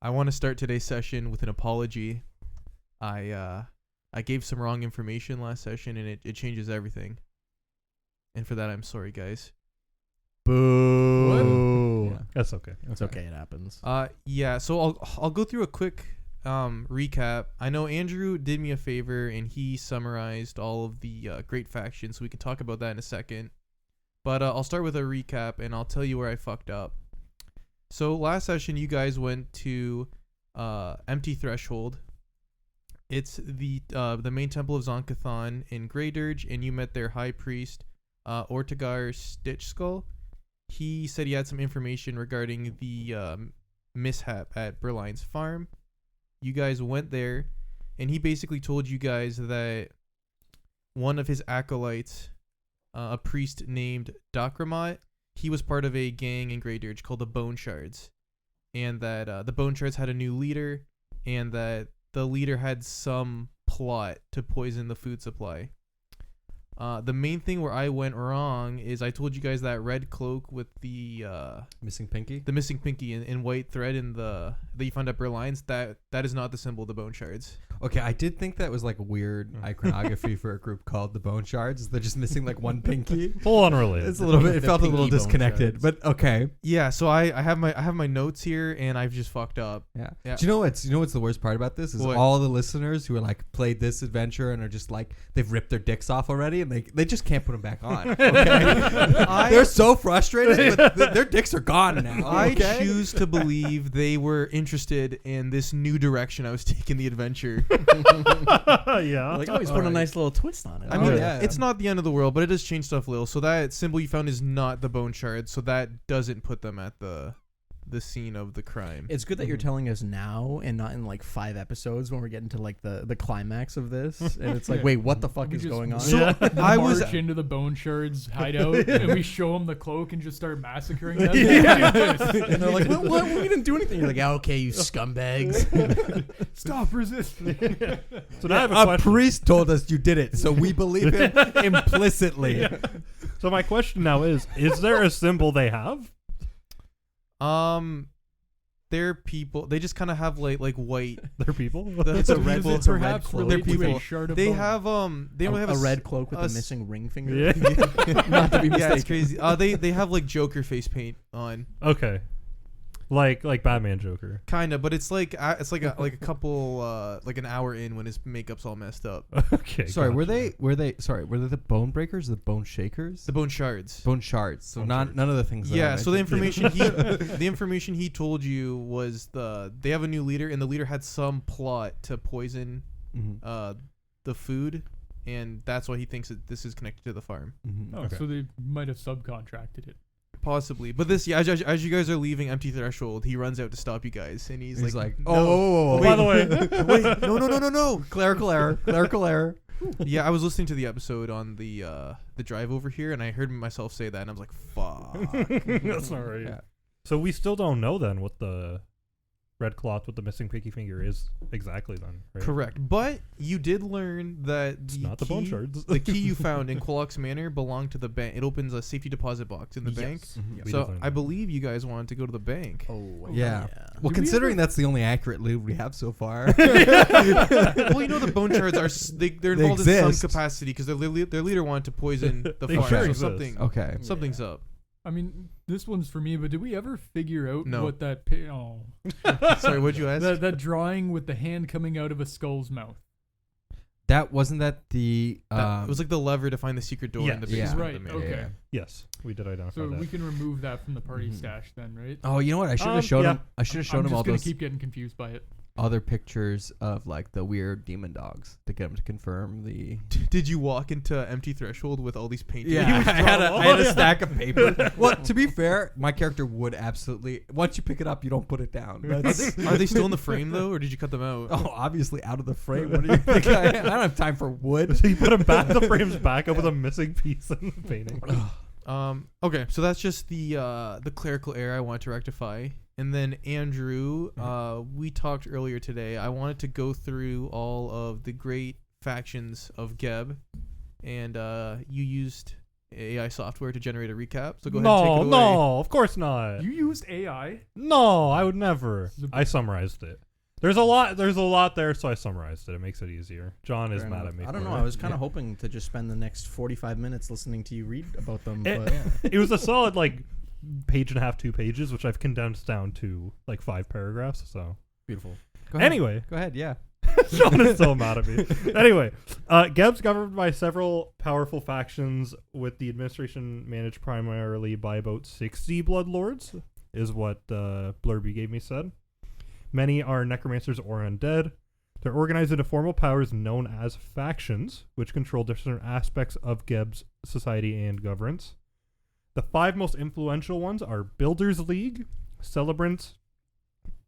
I want to start today's session with an apology. I gave some wrong information last session, and it changes everything. And for that, I'm sorry, guys. Boo. Yeah. That's okay. It's okay. It happens. Yeah. So I'll go through a quick recap. I know Andrew did me a favor, and he summarized all of the great factions, so we can talk about that in a second. But I'll start with a recap, and I'll tell you where I fucked up. So last session, you guys went to Empty Threshold. It's the main temple of Zonkathon in Greydirge, and you met their high priest, Ortegar Stitchskull. He said he had some information regarding the mishap at Berline's farm. You guys went there, and he basically told you guys that one of his acolytes, a priest named Dakramat, he was part of a gang in Greydirge called the Bone Shards, and that the Bone Shards had a new leader, and that the leader had some plot to poison the food supply. The main thing where I went wrong is I told you guys that red cloak with the missing pinky. The missing pinky in white thread in that you found at Berline's. That is not the symbol of the Bone Shards. Okay, I did think that was like weird iconography for a group called the Bone Shards. They're just missing like one pinky. Full unrelated. It's a little bit. It The felt a pinky little bone disconnected, shards. but okay. Yeah, so I have my notes here, and I've just fucked up. Yeah. Yeah. Do you know what's the worst part about this is What? all the listeners who are like played this adventure and are just like they've ripped their dicks off already and they just can't put them back on. Okay? They're so frustrated, but their dicks are gone now. I okay? choose to believe they were interested in this new direction I was taking the adventure. Yeah. Like, oh, he's putting a nice little twist on it. I mean, yeah. it's not the end of the world, but it does change stuff a little. So that symbol you found is not the Bone Shard, so that doesn't put them at the scene of the crime. It's good that you're telling us now and not in like 5 episodes when we're getting to like the climax of this. And it's like, wait, what the fuck We is just going on? So I was march into the Bone Shards hideout and we show them the cloak and just start massacring them. And they're like, what? We didn't do anything. You're like, yeah, okay, you scumbags. Stop resisting. So now I have a A question. priest told us you did it, so we believe him implicitly. So my question now is there a symbol they have? They're people. They just kind of have like white. They're people? It's a red. Does it It's a red perhaps cloak. relate They're to a people. shard of They bone? have They only have a red cloak with a a s- missing ring finger. Yeah. Not to be mistaken. Yeah, it's crazy. They have like Joker face paint on, Okay. Like Batman Joker. kind of, but it's like a couple like an hour in when his makeup's all messed up. Okay. Sorry, were gotcha. they the bone breakers, or the bone shakers, The Bone Shards. bone shards? So Bone none shards. of the things. That I Yeah, so the mentioned. information he told you was they have a new leader, and the leader had some plot to poison Mhm. the food, and that's why he thinks that this is connected to the farm. Mhm. Oh, Okay. so they might have subcontracted it. Possibly, but this, yeah, as you guys are leaving Empty Threshold, he runs out to stop you guys, and he's like, oh, "No." oh, By the way, Wait, no. clerical error. Yeah, I was listening to the episode on the drive over here, and I heard myself say that, and I was like, "Fuck." that's not right. Yeah. So we still don't know then what the red cloth with the missing pinky finger is exactly then, right? Correct, but you did learn that It's not the Bone Shards. the key you found in Qualox Manor belonged to the bank. It opens a safety deposit box in the bank. Mhm. We So did learn I that. believe you guys wanted to go to the bank. Oh, Yeah. Well, Did we considering ever- that's the only accurate loot we have so far. Well, you know the Bone Shards are they're They involved in some exist. capacity because their leader wanted to poison the They farm. sure So exist. something Okay. something's up. I mean, this one's for me, but did we ever figure out No. what that... Sorry, what'd you ask? that drawing with the hand coming out of a skull's mouth. That wasn't that the. It was like the lever to find the secret door in the Yes. basement. Right, of the okay. manor. Yes, we did identify So that. we can remove that from the party Mhm. stash then, right? Oh, you know what? I should have shown yeah. him. I should have shown I'm him just all gonna those keep getting confused by it. other pictures of like the weird demon dogs to get him to confirm the. Did you walk into Empty Threshold with all these paintings? Yeah, I had a stack of paper. Well, to be fair, my character would absolutely. Once you pick it up, you don't put it down. That's, Are they still in the frame though, or did you cut them out? oh, obviously out of the frame. What do you think? I don't have time for wood. So you put him back, the frames back up with a missing piece in the painting. Okay, so that's just the clerical error I want to rectify. And then Andrew, we talked earlier today. I wanted to go through all of the great factions of Geb, and you used AI software to generate a recap. So go ahead and take it away. No, of course not. You used AI? No, I would never. I summarized it. There's a lot there, so I summarized it. It makes it easier. John is Fair mad enough. at me. I don't for know. it. I was kind of hoping to just spend the next 45 minutes listening to you read about them. But It was a solid page and a half, 2 pages, which I've condensed down to 5 paragraphs. So beautiful. Go ahead. anyway, Go ahead. Yeah. John is so mad at me. Anyway, Geb's governed by several powerful factions, with the administration managed primarily by about 60 bloodlords, is what Blurby gave me said. Many are necromancers or undead. They're organized into formal powers known as factions, which control different aspects of Geb's society and governance. The 5 most influential ones are Builders League, Celebrants,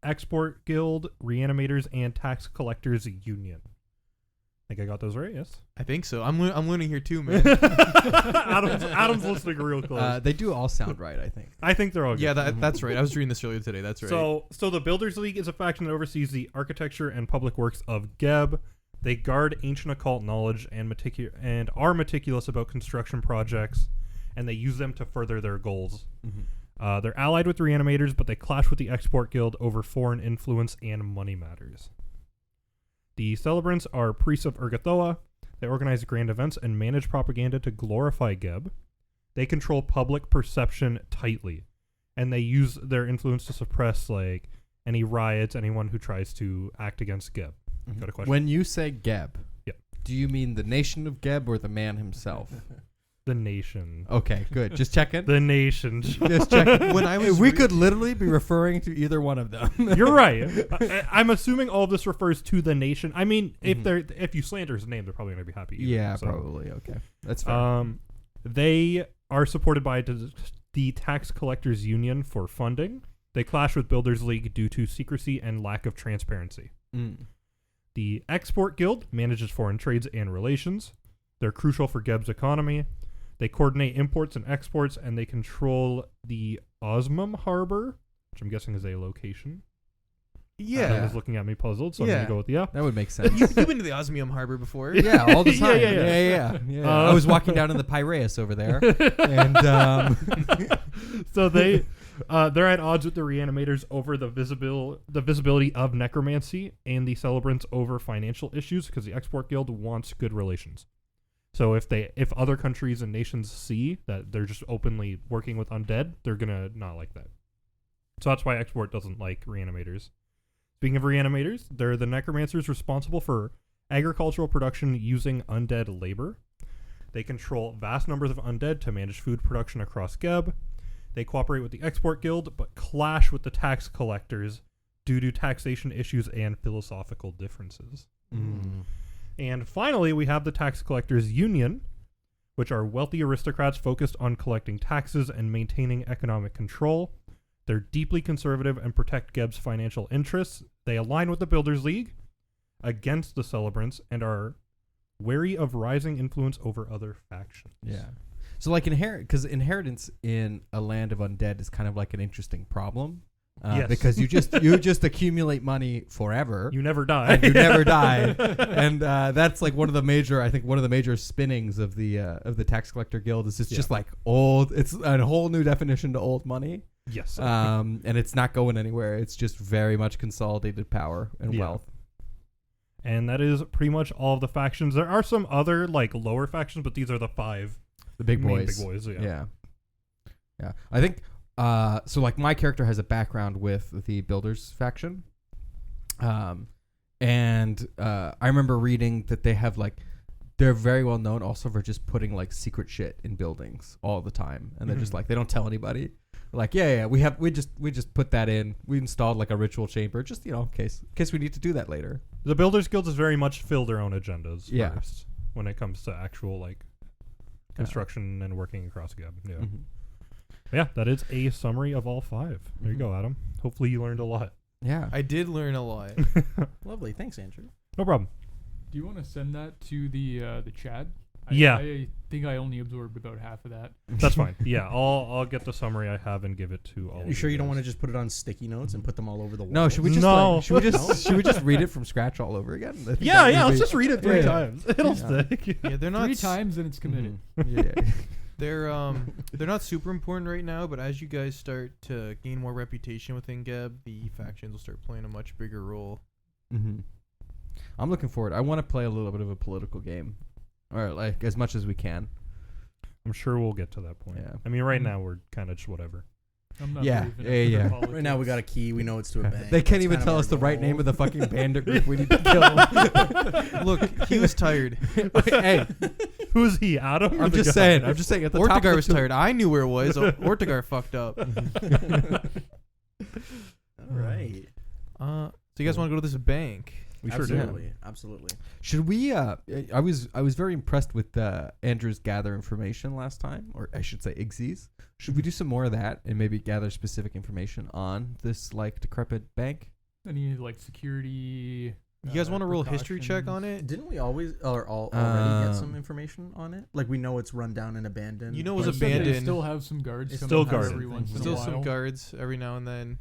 Export Guild, Reanimators, and Tax Collectors Union. Think I got those right? Yes. I think so. I'm learning here too, man. Adam's listening real close. They do all sound right, I think. I think they're all good. Yeah, that's right. I was reading this earlier today. That's right. So the Builders League is a faction that oversees the architecture and public works of Geb. They guard ancient occult knowledge and are meticulous about construction projects, and they use them to further their goals. Mm-hmm. They're allied with Reanimators, but they clash with the Export Guild over foreign influence and money matters. The Celebrants are priests of Urgathoa. They organize grand events and manage propaganda to glorify Geb. They control public perception tightly, and they use their influence to suppress any riots, anyone who tries to act against Geb. Mm-hmm. Got a question? When you say Geb, Yep. do you mean the nation of Geb or the man himself? The nation. Okay, good. Just checking. The nation. Just checking. When I was we could literally be referring to either one of them. You're right. I'm assuming all of this refers to the nation. I mean, if you slander his name, they're probably going to be happy. Either, Yeah, so. probably. Okay, that's fair. They are supported by the Tax Collectors Union for funding. They clash with Builders League due to secrecy and lack of transparency. The Export Guild manages foreign trades and relations. They're crucial for Geb's economy. They coordinate imports and exports, and they control the Osmum Harbor, which I'm guessing is a location. Adam yeah. is looking at me puzzled, so I'm Yeah. going to go with yeah. That would make sense. You've been to the Osmium Harbor before. Yeah, all the Yeah, time. yeah. I was walking down in the Piraeus over there, and So they're at odds with the Reanimators over the visibility of necromancy, and the Celebrants over financial issues, because the Export Guild wants good relations. So if other countries and nations see that they're just openly working with undead, they're gonna not like that. So that's why Export doesn't like Reanimators. Speaking of Reanimators, they're the necromancers responsible for agricultural production using undead labor. They control vast numbers of undead to manage food production across Geb. They cooperate with the Export Guild, but clash with the tax collectors due to taxation issues and philosophical differences. And finally, we have the Tax Collectors Union, which are wealthy aristocrats focused on collecting taxes and maintaining economic control. They're deeply conservative and protect Geb's financial interests. They align with the Builders League against the Celebrants and are wary of rising influence over other factions. yeah. So because inheritance in a land of undead is kind of like an interesting problem. Yes. Because you just accumulate money forever. You never die. And you never die, and that's like one of the major spinnings of the tax collector guild is it's just like old. It's a whole new definition to old money. Yes. And it's not going anywhere. It's just very much consolidated power and wealth. And that is pretty much all of the factions. There are some other lower factions, but these are the 5 The big main boys. big boys. Yeah. I think so. My character has a background with the Builders faction, and I remember reading that they have they're very well known also for just putting secret shit in buildings all the time, and they're just they don't tell anybody. We just put that in. We installed a ritual chamber just in case we need to do that later. The Builders Guilds is very much fill their own agendas Yeah. first when it comes to actual construction and working across Geb. Yeah. Mm-hmm. Yeah, that is a summary of all 5. There you go, Adam. Hopefully you learned a lot. Yeah. I did learn a lot. Lovely. Thanks, Andrew. No problem. Do you want to send that to the chat? Yeah. I think I only absorbed about half of that. That's fine. Yeah, I'll get the summary I have and give it to all. You sure you don't want to just put it on sticky notes and put them all over the wall? No, should we just No. should we just read it from scratch all over again? I think Yeah, that yeah. would Let's be- just read it 3 Yeah. times. It'll Yeah. stick. Yeah, they're not 3 times and it's committed. Yeah. They're not super important right now, but as you guys start to gain more reputation within Geb, the factions will start playing a much bigger role. Mm-hmm. I'm looking forward. I want to play a little bit of a political game, or like as much as we can. I'm sure we'll get to that point. Yeah. I mean, right now we're kind of just whatever. I'm not Yeah, believing yeah, in yeah. politics. Right now we got a key. We know it's to a bank. They can't That's even kind of tell our us the right goal. name of the fucking bandit group we need to kill. Look, he was tired. Hey, Who's he, Adam? or I'm the just guy? saying. I'm just saying. At the top of Ortegar the was tired. I knew where it was. Ortegar fucked up. All right. So you guys want to go to this bank? We sure do. Absolutely. Absolutely. Should we? I was very impressed with Andrew's gather information last time, or I should say Iggy's. Should we do some more of that and maybe gather specific information on this like decrepit bank? Any like security? You guys want to roll a history check on precautions? it? Didn't we always already get some information on it? Like we know it's run down and abandoned. You know it was You said they abandoned. Still have some guards. It's coming still out guarded. every once in a Still while. some guards every now and then.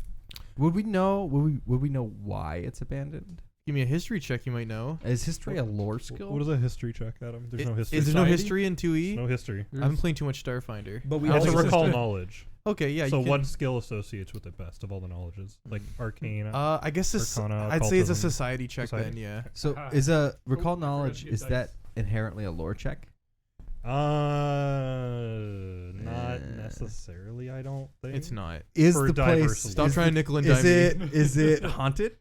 Would we know? Would we know why it's abandoned? Give me a history check. You might know. Is history a lore skill? What is a history check, Adam? There's no history. Is there no Society? history in 2E? no history. I've been playing too much Starfinder. But we You have to also recall knowledge. Okay, yeah. So you can, what skill associates with it best of all the knowledges? Like arcane. I guess this. Arcana, I'd say it's a occultism. society check Society. then. Yeah. So Ah. is a I recall forgot knowledge? to get Is dice. that inherently a lore check? Not necessarily. I don't think It's not. Is For the place? diversity. Stop is trying to the- nickel and Is dime me. it? Is it haunted?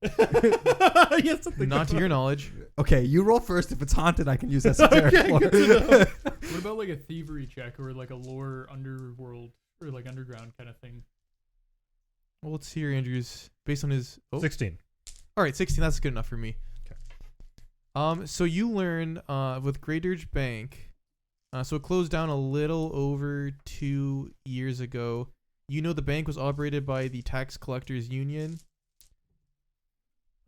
Yes, I think Not to your knowledge. Okay, you roll first. If it's haunted, I can use esoteric Okay, lore. good to know. What about like a thievery check or like a lore underworld or like underground kind of thing? Well, let's hear Andrew's based on his. Oh, 16. all right, 16. That's good enough for me. Okay. So you learn with Grey Dirge Bank. So it closed down a little over 2 years ago. You know the bank was operated by the Tax Collectors Union.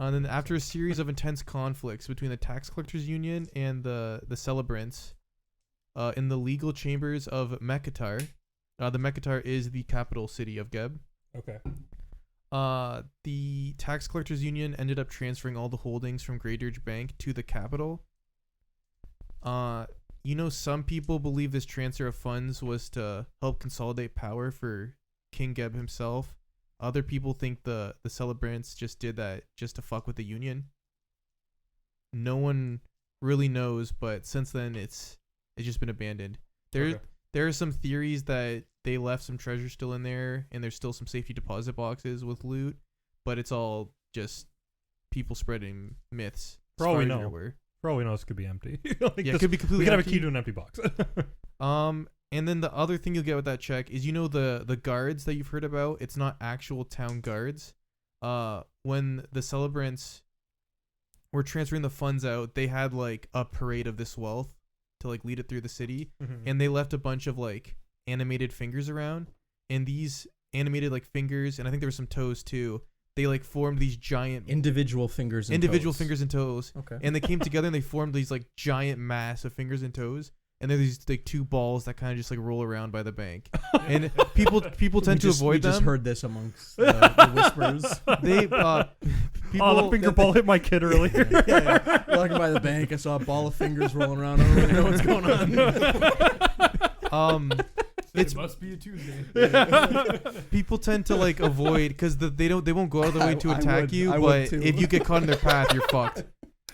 And then after a series of intense conflicts between the Tax Collectors Union and the celebrants, in the legal chambers of Mekatar, the Mekatar is the capital city of Geb. Okay. The Tax Collectors Union ended up transferring all the holdings from Grey Dirge Bank to the capital. You know, some people believe this transfer of funds was to help consolidate power for King Geb himself. Other people think the celebrants just did that just to fuck with the union. No one really knows, but since then it's just been abandoned. There are some theories that they left some treasure still in there, and there's still some safety deposit boxes with loot, but it's all just people spreading myths. For all we as far as know. you're aware. For all we know, this could be empty. Like Yeah, this- it could be completely we could have a empty. key to an empty box. And then the other thing you'll get with that check is, you know, the guards that you've heard about. It's not actual town guards. When the celebrants were transferring the funds out, they had like a parade of this wealth to like lead it through the city, and they left a bunch of like animated fingers around, and these animated like fingers, and I think there were some toes too. They like formed these giant individual fingers. And individual toes. fingers and toes, Okay. and they came together and they formed these like giant mass of fingers and toes. And they're these like two balls that kind of just like roll around by the bank, and people tend to avoid we them. just heard this amongst the whispers. They people Oh, the finger ball hit my kid earlier. Yeah. Walking by the bank, I saw a ball of fingers rolling around. I don't really know what's going on. It's- It must be a Tuesday. people tend to like avoid because they won't go out of their way to I attack would- you, I would but too. if you get caught in their path, you're fucked.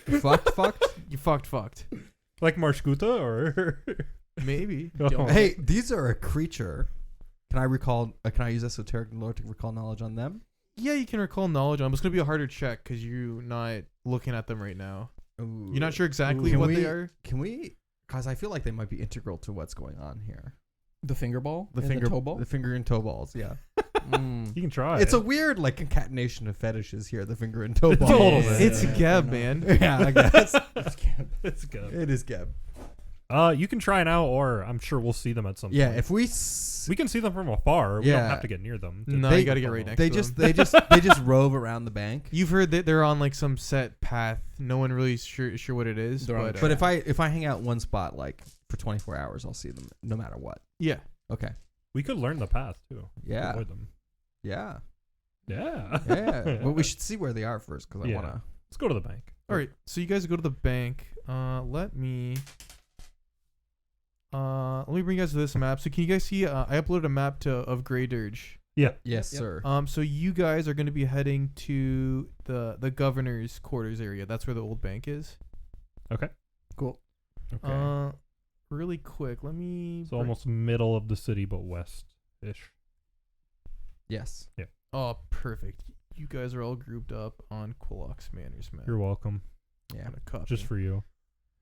Fucked. You fucked. Like Marskuta or Maybe. Oh. Hey, these are a creature. Can I recall? Can I use esoteric lore to recall knowledge on them? Yeah, you can recall knowledge on them. It's gonna be a harder check because you're not looking at them right now. Ooh. You're not sure exactly Can what we- they are. Can we? Because I feel like they might be integral to what's going on here. The finger ball? The And finger, toe ball? the finger and toe balls. Yeah, Mm. You can try. it's a weird like concatenation of fetishes here. The finger and toe balls. Total bit. It's Yeah, Geb, fair man. Yeah, I guess It's good. it is Geb. You can try now, or I'm sure we'll see them at some Yeah, point. if we We can see them from afar. We don't Yeah. have to get near them. No, They- you gotta get right next they to just them. they just rove around the bank. You've heard that they're on like some set path. No one really sure what it is. They're on But, a But if I hang out in one spot like for 24 hours, I'll see them no matter what. yeah, Okay. We could learn the path too. Yeah. Avoid them. Yeah. Yeah. Yeah. Well, we should see where they are first because I Yeah. want to. Let's go to the bank. all right. So you guys go to the bank. Let me. Let me bring you guys to this map. So can you guys see? I uploaded a map of Grey Dirge. Yeah. Yes, Yep. sir. So you guys are going to be heading to the governor's quarters area. That's where the old bank is. Cool. Okay. Really quick, let me. So almost middle of the city, but west-ish. Yes. Oh, perfect. You guys are all grouped up on Quillox Manor's map. You're welcome. I'm Yeah. gonna copy. Just for you.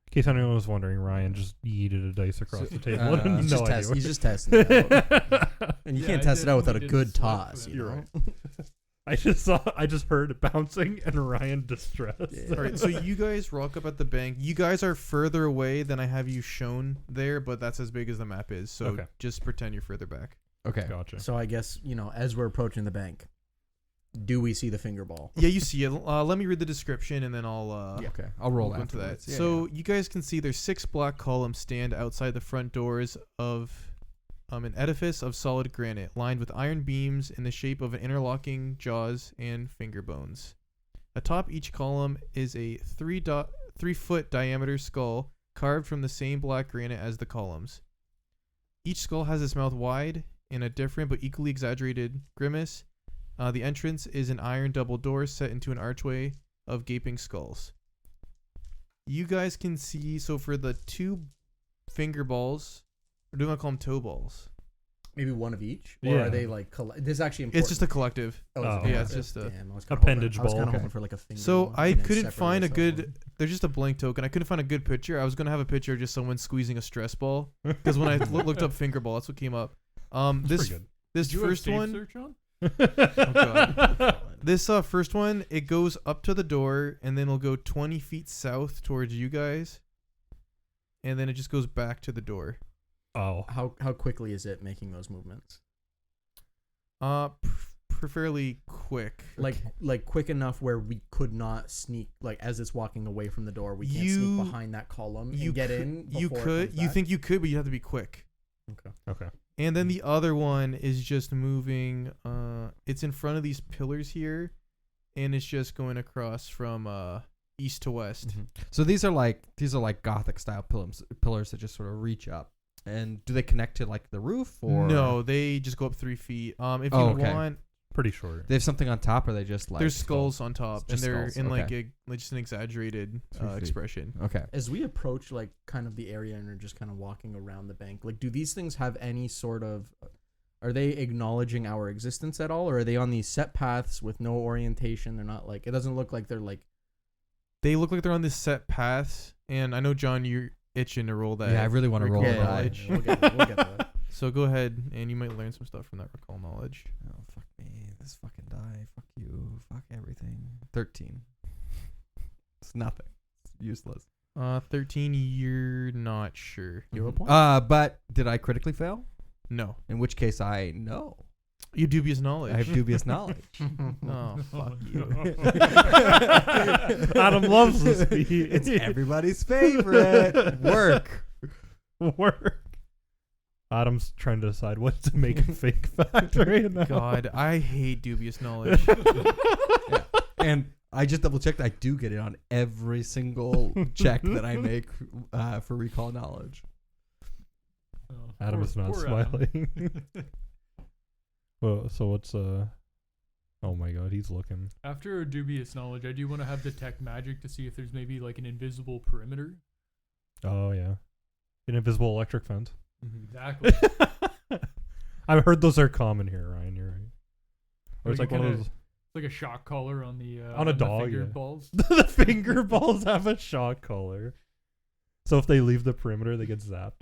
In case anyone was wondering, Ryan just yeeted a dice across the table. He's, no just idea. he's just testing it out. And you Yeah, can't I test it out without a definitely good didn't select toss. for You You're know? right. I just heard it bouncing and Ryan distressed. Yeah. All right, so you guys rock up at the bank. You guys are further away than I have you shown there, but that's as big as the map is. So Okay. just pretend you're further back. Okay. Gotcha. So I guess, as we're approaching the bank, do we see the finger ball? Yeah, you see it. Let me read the description and then I'll Okay. I'll roll we'll go into that. afterwards. Yeah, So you guys can see there's 6 black columns stand outside the front doors of an edifice of solid granite lined with iron beams in the shape of an interlocking jaws and finger bones. Atop each column is a 3-foot diameter skull carved from the same black granite as the columns. Each skull has its mouth wide in a different but equally exaggerated grimace. The entrance is an iron double door set into an archway of gaping skulls. You guys can see, so for the 2 finger balls, or do you want to call them toe balls? Maybe one of each? Or Yeah. are they like, this is actually important. It's just a collective. Oh, Oh, it's a yeah, it's collective. just a Damn, I was appendage I was ball. kind of Okay. hoping for like a finger. So one I and then couldn't separate find a myself good. one. There's just a blank token. I couldn't find a good picture. I was gonna have a picture of just someone squeezing a stress ball because when I looked up finger ball, that's what came up. That's This Did you have first save one. search on? pretty This first one, it goes up to the door and then it'll go 20 feet south towards you guys, and then it just goes back to the door. Oh. How quickly is it making those movements? Fairly quick. Like quick enough where we could not sneak, like as it's walking away from the door, we can't You- sneak behind that column and get in. You before it could. comes You back? think you could, but you have to be quick. Okay. And then the other one is just moving. It's in front of these pillars here, and it's just going across from east to west. Mhm. So these are like Gothic style pillars that just sort of reach up. And do they connect to like the roof or No, they just go up 3 feet. If you Oh, okay. want, Pretty short. they have something on top, or they just like there's skulls on top, and Just they're skulls, in like okay. like just an exaggerated 3 feet. expression. Okay. As we approach like kind of the area and are just kind of walking around the bank, like do these things have any sort of, are they acknowledging our existence at all, or are they on these set paths with no orientation? They're not like, it doesn't look like they're like, They look like they're on this set path, and I know John, you're itching to roll that. Yeah, I really want to roll recall that. knowledge. we'll get to that. So go ahead, and you might learn some stuff from that recall knowledge. Oh, fuck me. This fucking die. Fuck you. Fuck everything. 13. It's nothing. It's useless. 13. You're not sure. 0 point. But did I critically fail? No, In which case I know. you dubious knowledge. I have dubious knowledge. Oh, fuck you. Adam loves this speed. It's everybody's favorite. Work. Work. Adam's trying to decide what to make a fake fact right now. God, I hate dubious knowledge. And I just double checked. I do get it on every single check that I make for recall knowledge. Oh, Adam poor- is not poor Adam. smiling. Well, so what's Oh my God, he's looking. After a dubious knowledge, I do want to have detect magic to see if there's maybe like an invisible perimeter. Oh yeah, an invisible electric fence. Exactly. I've heard those are common here, Ryan. You're right. Or it's Like like you one of kinda- those. Like a shock collar on the On a the dog, finger yeah. balls. The finger balls have a shock collar, so if they leave the perimeter, they get zapped.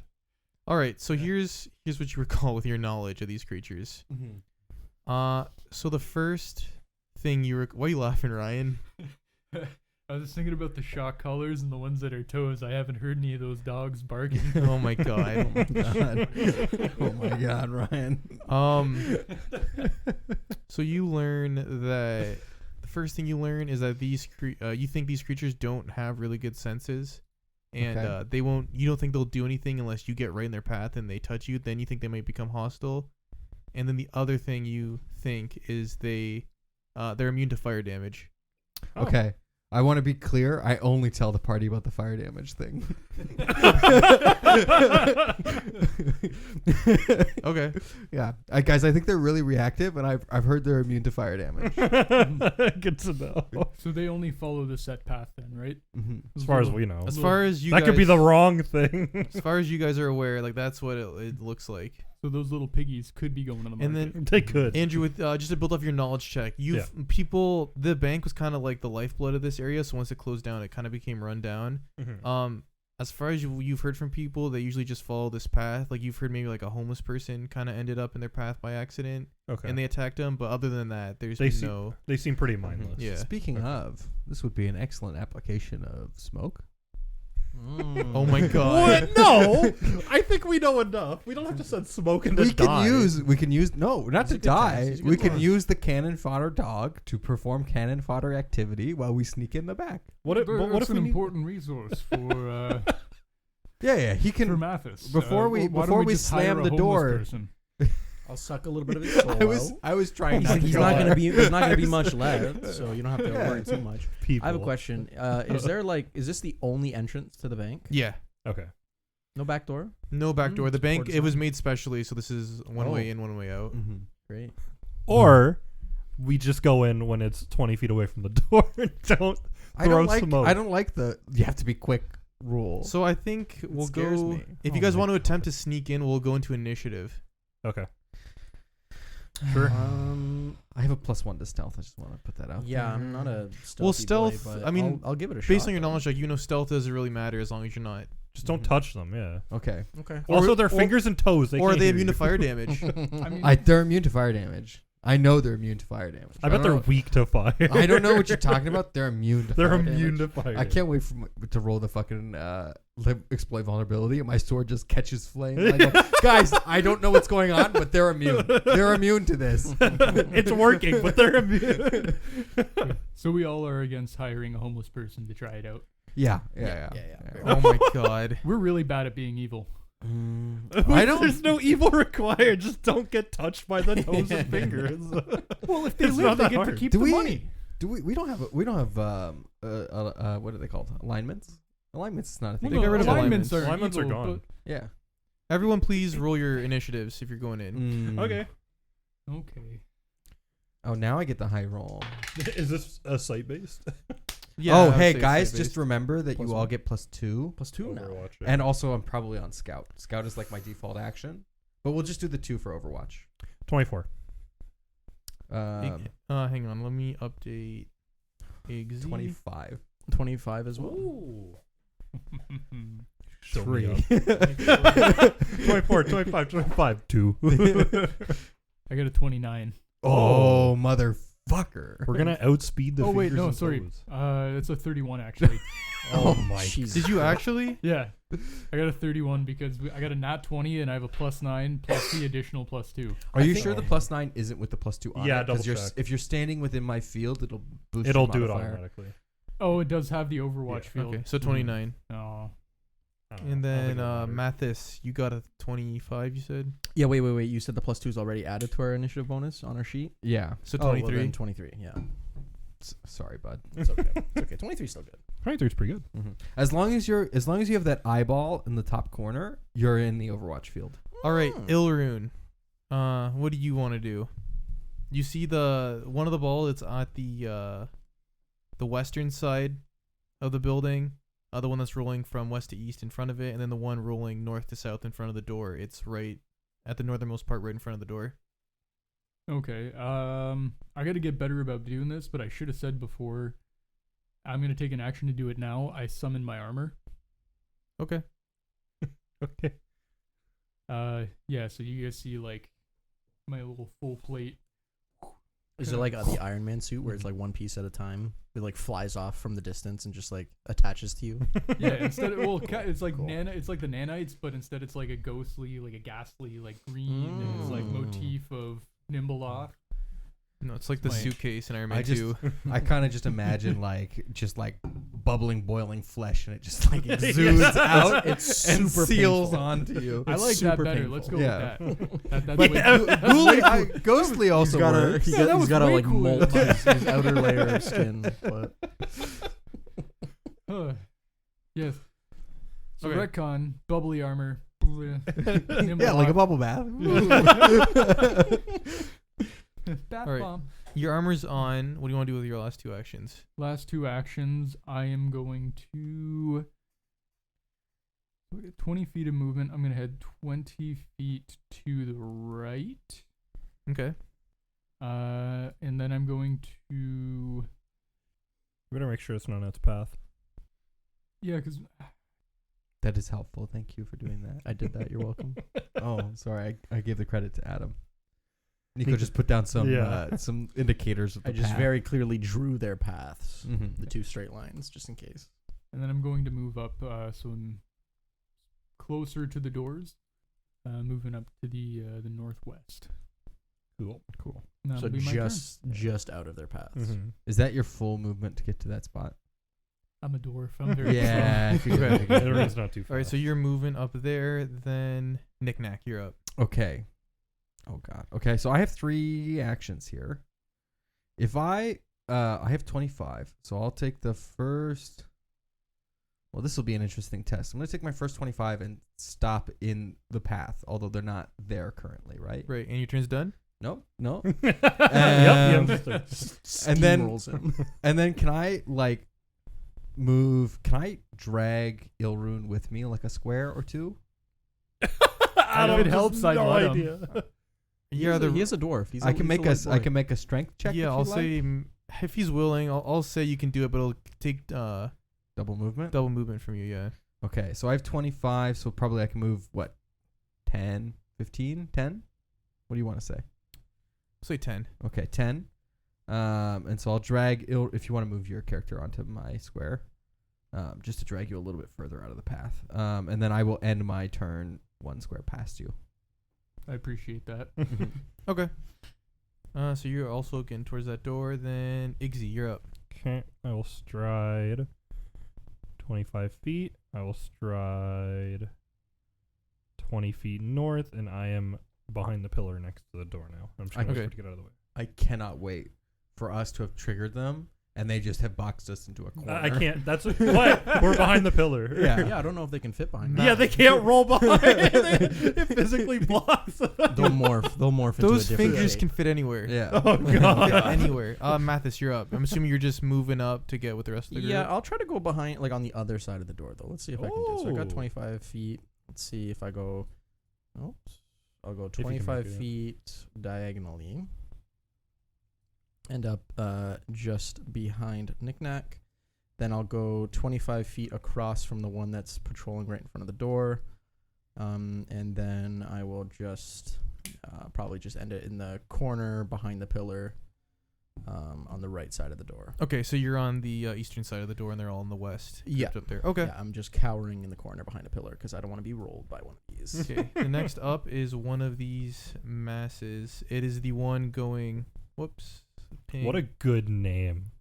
All right, so here's what you recall with your knowledge of these creatures. So the first thing why are you laughing, Ryan? I was just thinking about the shock collars and the ones that are toes. I haven't heard any of those dogs barking. Oh my god. Oh my God, Ryan. So you learn that the first thing you learn is that you think these creatures don't have really good senses, and Okay. you don't think they'll do anything unless you get right in their path and they touch you. Then you think they might become hostile, and then the other thing you think is they're immune to fire damage. Oh. Okay. I want to be clear. I only tell the party about the fire damage thing. Okay. Yeah, guys. I think they're really reactive, and I've heard they're immune to fire damage. Good to know. So they only follow the set path then, right? Mm-hmm. As far as we know. As far as you That guys, could be the wrong thing. as far as you guys are aware, like that's what it looks like. So those little piggies could be going on the market. And then They could. Andrew, with just to build off your knowledge check, people, the bank was kind of like the lifeblood of this area. So once it closed down, it kind of became run down. Mhm. As far as you've heard from people, they usually just follow this path. Like you've heard maybe like a homeless person kind of ended up in their path by accident, Okay. and they attacked them. But other than that, there's They no. They seem pretty mindless. Yeah. Speaking of, this would be an excellent application of smoke. Oh my god. What? No, I think we know enough. We don't have to send smoke into We can use no, not to These are good times. die. These are We good can times. use the cannon fodder dog to perform cannon fodder activity while we sneak in the back. What if That's we an need- important resource for Yeah, he for can. Mathis. before we- why don't before we just hire slam a the homeless door- person? I'll suck a little bit of his soul. I was trying But not he's to. not go gonna there. be. There's not gonna be much left, so you don't have to Yeah. worry too much. people? I have a question. Is this the only entrance to the bank? Yeah. Okay. No back door? No back door. The it's bank, towards it was them. made specially, so this is one Oh. way in, one way out. Mhm. Great. Or we just go in when it's 20 feet away from the door and don't I throw don't like. smoke. I don't like the. You have to be quick rule. So I think we'll scares go. me. If Oh you guys my want to attempt to sneak in, we'll go into initiative. Okay. Sure. I have a +1 to stealth. I just want to put that out. Yeah, there. I'm not a stealthy Well, stealth, boy, but I mean, I'll give it a shot. Based on your though. knowledge, like stealth doesn't really matter as long as you're not. Just don't touch them. Yeah. Okay. Okay. Also, their or- fingers and toes. Or are can't they hear immune you. to fire damage? I mean, They're immune to fire damage. I know they're immune to fire damage. I bet don't they're know- weak to fire. I don't know what you're talking about. They're immune to They're fire immune damage. to fire. I can't wait to roll the fucking exploit vulnerability, and my sword just catches flame. And I go, guys, I don't know what's going on, but they're immune. They're immune to this. It's working, but they're immune. so we all are against hiring a homeless person to try it out. Yeah. Oh my god. We're really bad at being evil. I don't. There's no evil required. Just don't get touched by the toes and fingers. Well, if they It's live, not they that get to hard. keep Do the we? money. Do we don't have what are they called? Alignments. Alignments is not a thing. They got rid of alignments. Alignments are evil, gone. Yeah. Everyone, please roll your initiatives if you're going in. Okay. but- Okay. Oh, now I get the high roll. Is this a site based? Yeah. I Oh, would hey say guys, site-based. just remember that Plus you all one. get +2. +2 now. Overwatch. And also, I'm probably on Scout. Scout is like my default action. But we'll just do the 2 for Overwatch. 24. Hang on, let me update. 25. 25 as well. Ooh. 3. 24, 25, 25, 2. I got a 29. Oh, motherfucker. We're going to outspeed the Oh wait, fingers no, and sorry. toes. It's a 31 actually. Oh my Jesus. Did you actually? Yeah, I got a 31 because I got a nat 20 and I have a +9 plus the additional +2. Are I you think- sure the +9 isn't with the +2 on Yeah, it? 'Cause double check. if you're standing within my field, it'll boost It'll your do it modifier. automatically. Oh, it does have the Overwatch Yeah, field. Okay, so 29. Oh, I don't know. And I don't then think it'll matter. Mathis, you got a 25, you said? Yeah, wait. You said the +2 is already added to our initiative bonus on our sheet? Yeah. So Oh, well 23. then 23, yeah. Sorry, bud. It's okay. It's okay. 23 is still good. 23 is pretty good. As long as you have that eyeball in the top corner, you're in the Overwatch field. All right, Hmm. Ilrune. What do you want to do? You see the one of the ball that's at the western side of the building, the one that's rolling from west to east in front of it, and then the one rolling north to south in front of the door. It's right at the northernmost part, right in front of the door. okay. I got to get better about doing this, but I should have said before. I'm gonna take an action to do it now. I summon my armor. Okay. Okay. Yeah. So you guys see like my little full plate. Is it like the Iron Man suit where it's like one piece at a time? It like flies off from the distance and just like attaches to you? Yeah. Instead, it's like Cool. It's like the nanites, but instead it's like a ghostly, like a ghastly, like green, and it's like Mm. motif of Nimbelock. No, it's like the My- suitcase in Iron Man I just 2. I kind of just imagine like bubbling, boiling flesh, and it just like exudes out. It's and super seals painful. onto you. I It's like that super better. Let's go Yeah. with that. That's But way- Ghostly also works. He's Yeah, that got was to way like cooler. molt his outer layer of skin. But Retcon, bubbly armor. Yeah, like a bubble bath. Bath All right. bomb. Your armor's on. What do you want to do with your last 2 actions? Last 2 actions, I am going to 20 feet of movement. I'm gonna head 20 feet to the right, Okay. and then I'm going to We better make sure it's not on its path. because That is helpful. Thank you for doing that. I did that. You're welcome. Oh, sorry. I gave the credit to Adam. Nico just put down some some indicators of the I just path. very clearly drew their paths, Mhm. the 2 straight lines, just in case. and then I'm going to move up, so I'm closer to the doors, moving up to the northwest. Cool. And So that'll be my turn. just out of their paths. Mm-hmm. Is that your full movement to get to that spot? I'm a dwarf. I'm very Yeah. I figured Okay. I figured. Everyone's not too far. All right, so you're moving up there. Then Knick-Knack, you're up. Okay. Oh God. Okay, so I have 3 actions here. If I have 25, so I'll take the first. Well, this will be an interesting test. I'm gonna take my first 25 and stop in the path, although they're not there currently, right? Right, and your turn's done. No, no. Yep. And then- Steamrolls him. And then can I move? Can I drag Ilrune with me like a square or 2? Adam, If it helps, just I'd no let him. idea. He is a dwarf. He's I can make a strength check. Yeah, if I'll you like. say if he's willing, I'll say you can do it, but it'll take double movement. double movement from you. Yeah. Okay, so I have 25, so probably I can move, 10, 15, 10? What do you want to say? I'll say 10. Okay, 10. And so I'll drag, if you want to move your character onto my square, just to drag you a little bit further out of the path. And then I will end my turn 1 square past you. I appreciate that. Okay. So you're also getting towards that door. Then Iggy, you're up. Okay, I will stride 25 feet. I will stride 20 feet north, and I am behind the pillar next to the door now. I'm just going Okay. to get out of the way. I cannot wait for us to have triggered them, and they just have boxed us into a corner. I can't. That's what we're behind the pillar. Yeah. Yeah, I don't know if they can fit behind. Yeah, they can't roll behind. It physically blocks. They'll morph into Those a different fingers shape. can fit anywhere. Yeah. Oh god. Yeah, anywhere. Mathis, you're up. I'm assuming you're just moving up to get with the rest of the group. Yeah, I'll try to go behind, like on the other side of the door, though. Let's see if I can do. So I got Oh. 25 feet. Let's see if I go. Oops. I'll go you can 25 make it. feet diagonally. End up just behind Knick-Knack. Then I'll go 25 feet across from the one that's patrolling right in front of the door. And then I will just probably just end it in the corner behind the pillar on the right side of the door. Okay, so you're on the eastern side of the door, and they're all on the west. Yeah. Up there. Okay. Yeah, I'm just cowering in the corner behind a pillar because I don't want to be rolled by one of these. Okay. The next up is one of these masses. It is the one going. Whoops. Ping. What a good name.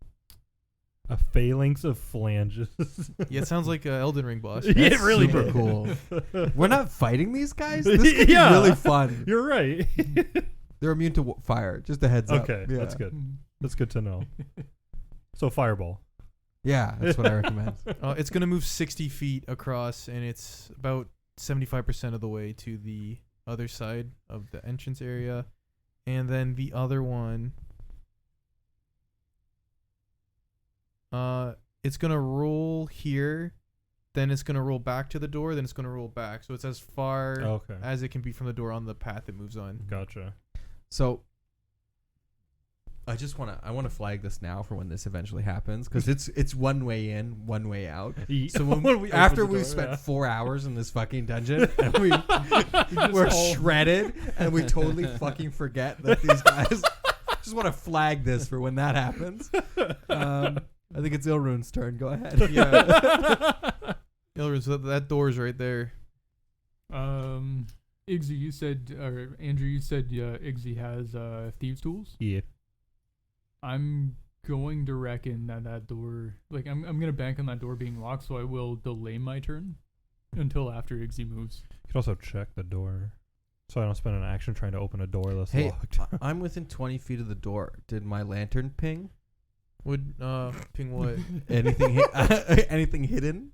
A phalanx of flanges. Yeah, it sounds like a Elden Ring boss. Yeah, it That's really super did. cool. We're not fighting these guys? This could be Yeah. really fun. You're right. They're immune to fire. Just a heads up. Okay, Yeah. that's good. That's good to know. So fireball. Yeah, that's what I recommend. It's gonna move 60 feet across, and it's about 75% of the way to the other side of the entrance area, and then the other one. It's gonna roll here, then it's gonna roll back to the door, then it's gonna roll back. So it's as far Okay. as it can be from the door on the path it moves on. Gotcha. So I want to flag this now for when this eventually happens, because it's one way in, one way out. So when after we've spent 4 hours in this fucking dungeon and we're shredded and we totally fucking forget that these guys. Just want to flag this for when that happens. I think it's Ilrune's turn. Go ahead. Yeah. Ilrun, so that door's right there. Iggy, you said, or Andrew, you said Iggy has thieves' tools. Yeah. I'm going to reckon that door, like I'm gonna bank on that door being locked, so I will delay my turn until after Iggy moves. You could also check the door, so I don't spend an action trying to open a door that's Hey, locked. I'm within 20 feet of the door. Did my lantern ping? Would ping what? Anything anything hidden?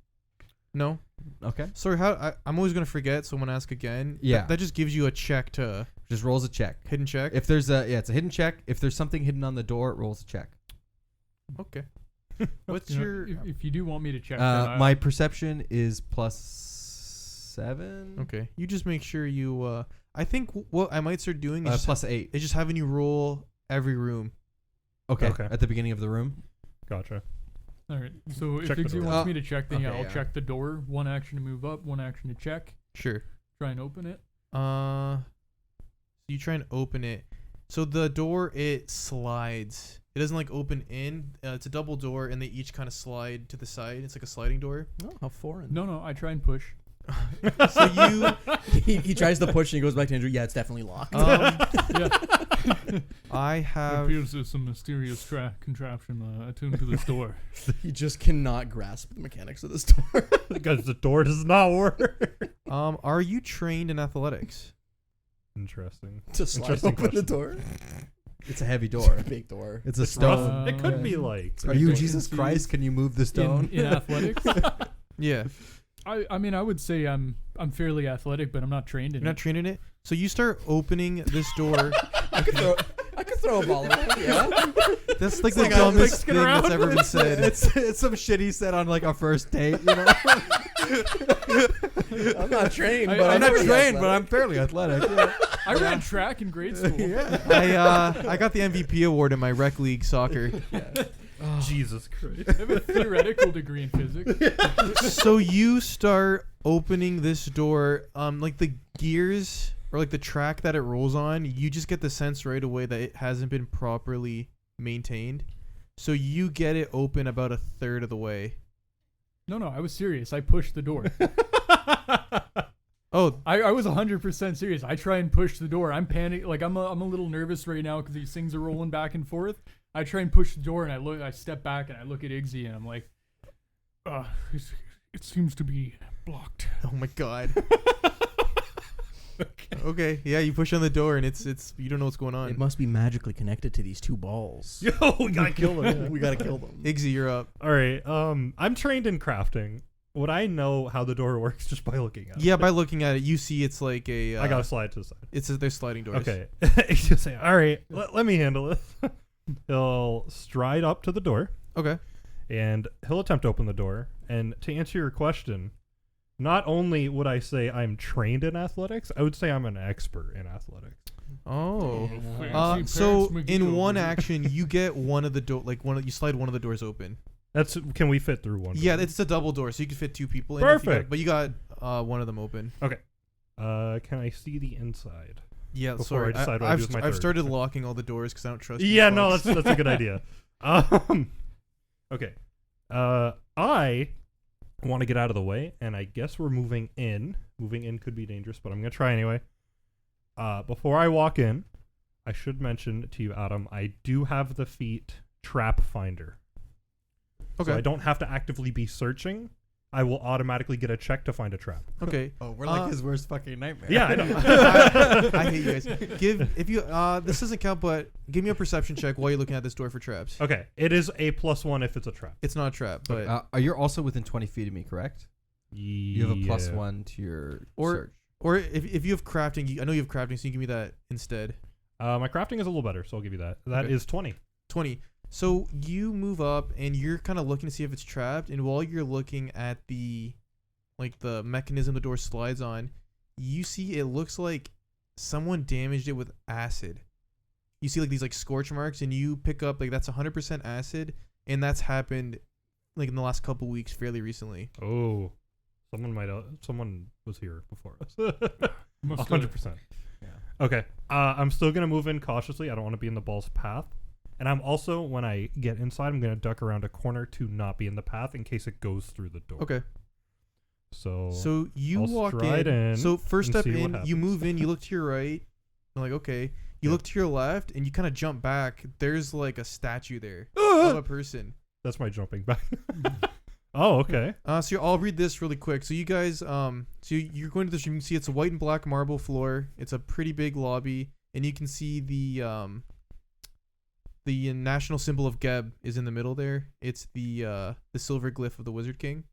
No. Okay. Sorry, I'm always gonna forget, so I'm gonna ask again. Yeah. That just gives you a check to Just rolls a check. hidden check. If there's it's a hidden check. If there's something hidden on the door, it rolls a check. Okay. What's You know, your? if you do want me to check, then My perception is +7. Okay. You just make sure you. I think what I might start doing is +8. just having you roll every room. Okay. Okay. At the beginning of the room. Gotcha. all right. So if Check the Ixie door. wants me to check, then Okay, I'll yeah. check the door. One action to move up, one action to check. Sure. Try and open it. You try and open it. So the door, it slides. It doesn't like open in. It's a double door, and they each kind of slide to the side. It's like a sliding door. Oh, how foreign. No, I try and push. So you, he tries to push and he goes back to Andrew. Yeah, it's definitely locked. Yeah. I It have. appears there's some mysterious contraption attuned to this door. He just cannot grasp the mechanics of this door. Because the door does not work. Are you trained in athletics? Interesting. to slide Interesting open the question. door. It's a heavy door. Big door. It's a Rough. stone. It could be like. Are you Jesus Christ? Can you move the stone? In athletics, Yeah. I mean, I would say I'm fairly athletic, but I'm not trained in You're not it. trained in it. So you start opening this door. I could throw a ball around. Yeah. That's like It's the like a dumbest whisk it thing around. that's ever been said. It's some shit he said on like our first date. You know. I'm not trained, I- but I'm not pretty trained, but athletic. I'm fairly athletic. Yeah. I ran track in grade school. I got the MVP award in my rec league soccer. Jesus Christ. I have a theoretical degree in physics. So you start opening this door, like the gears or like the track that it rolls on, you just get the sense right away that it hasn't been properly maintained. So you get it open about a third of the way. No, I was serious. I pushed the door. Oh, I was 100% serious. I try and push the door. I'm panic. Like I'm a little nervous right now because these things are rolling back and forth. I try and push the door and I step back and I look at Iggsy and I'm like, it seems to be blocked. oh my god. Okay, yeah, you push on the door and it's you don't know what's going on. It must be magically connected to these two balls. Yo, we gotta kill him. We gotta kill them. Iggsy, you're up. All right. I'm trained in crafting. Would I know how the door works just by looking at it? Yeah, by looking at it, you see it's like a. I gotta slide to the side. They're sliding doors. Okay. He's just saying, all right, let me handle this. He'll stride up to the door Okay. and he'll attempt to open the door. And to answer your question, not only would I say I'm trained in athletics, I would say I'm an expert in athletics. Oh. Fancy So pants, in McGee one over here. action, you get one of the door, you slide one of the doors open. Can we fit through one? Yeah, door? it's a double door, so you can fit two people in. if you got- Perfect. But you got one of them open. Can I see the inside? Yeah, Before sorry. I decide what I do with my I've third. started locking all the doors because I don't trust. these Yeah, no, fucks. that's a good idea. Okay. I want to get out of the way, and I guess we're moving in. Moving in could be dangerous, but I'm gonna try anyway. Before I walk in, I should mention to you, Adam, I do have the feat Trap Finder. Okay. So I don't have to actively be searching. I will automatically get a check to find a trap. Okay. Oh, we're like his worst fucking nightmare. Yeah, I know. I hate you guys. This doesn't count, but give me a perception check while you're looking at this door for traps. Okay, it is a +1 if it's a trap. It's not a trap, but You're also within 20 feet of me, correct? You have a +1 to your search. or if you have crafting, I know you have crafting, so you give me that instead. My crafting is a little better, so I'll give you that. That Okay. is 20. 20. So you move up and you're kind of looking to see if it's trapped, and while you're looking at the mechanism the door slides on, you see it looks like someone damaged it with acid. You see like these like scorch marks, and you pick up like that's 100% acid, and that's happened like in the last couple weeks, fairly recently. Oh, someone was here before us. Must have- 100%. Yeah. Okay. I'm still gonna move in cautiously. I don't want to be in the ball's path. And I'm also, when I get inside, I'm gonna duck around a corner to not be in the path in case it goes through the door. Okay. So you I'll walk stride in So first and step see what in, you happens. move in, you look to your right. You're like, okay. You look to your left, and you kind of jump back. There's like a statue there of a person. that's my jumping back. Oh, okay. I'll read this really quick. So you guys, you're going to this room. You can see it's a white and black marble floor. It's a pretty big lobby, and you can see the national symbol of Geb is in the middle there. It's the silver glyph of the Wizard King.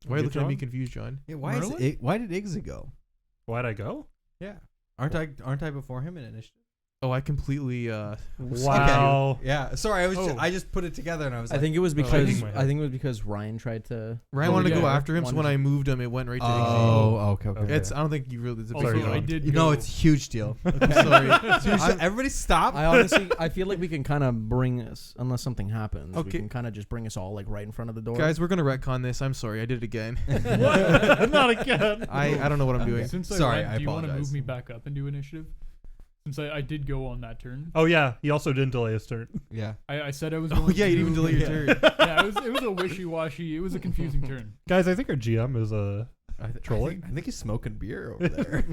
Why are you You, looking at me John? confused, John? Yeah, why Merlin? why did Iggsy go? Why'd I go? Yeah. Aren't I before him in initiative? Oh, I completely Wow. Yeah. Sorry, Oh. I just put it together and I was I like, think it was Oh, because shaking my head. I think it was because Ryan tried to. Ryan Oh, wanted to go yeah. after him, so when I moved him, it went right to Iggsy. oh, okay. It's I don't think you really. It's a big Sorry, deal. I John. did. You go. know, it's a huge deal. I'm sorry. Seriously, everybody stop. I honestly, I feel like we can kind of bring us, unless something happens, Okay. we can kind of just bring us all like right in front of the door. Guys, we're gonna retcon this. I'm sorry, I did it again. What? Not again. I don't know what I'm doing. Since Sorry, I went, I do you want to apologize. move me back up and do initiative? Since I did go on that turn. Oh yeah, he also didn't delay his turn. Yeah. I said I was Oh going yeah, you to didn't even delay your Yeah. turn. Yeah, it was a wishy-washy. It was a confusing turn. Guys, I think our GM is a trolling. I think he's smoking beer over there.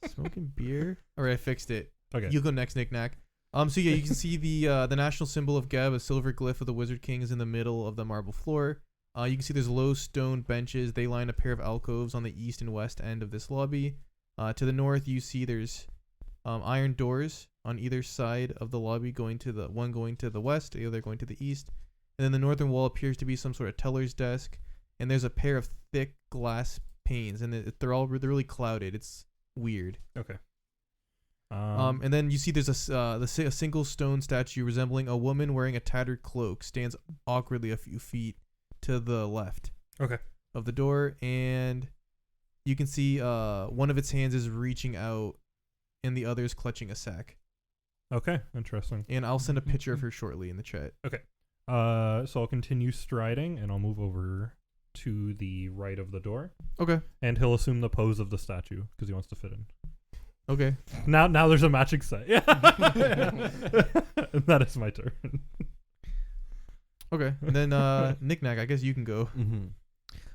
Smoking beer. All right, I fixed it. Okay. You go next, Nick Knack. So yeah, you can see the national symbol of Geb, a silver glyph of the Wizard King, is in the middle of the marble floor. You can see there's low stone benches. They line a pair of alcoves on the east and west end of this lobby. To the north, you see there's iron doors on either side of the lobby, one going to the west, the other going to the east. And then the northern wall appears to be some sort of teller's desk. And there's a pair of thick glass panes, and they're really clouded. It's weird. Okay. And then you see there's a single stone statue resembling a woman wearing a tattered cloak stands awkwardly a few feet to the left. Okay. Of the door, and you can see one of its hands is reaching out, and the other is clutching a sack. Okay. Interesting. And I'll send a picture of her shortly in the chat. So I'll continue striding, and I'll move over to the right of the door, Okay. and he'll assume the pose of the statue because he wants to fit in. Okay. Now there's a matching set. Yeah. And that is my turn. Okay. And then Nick Knack, I guess you can go. Mm-hmm.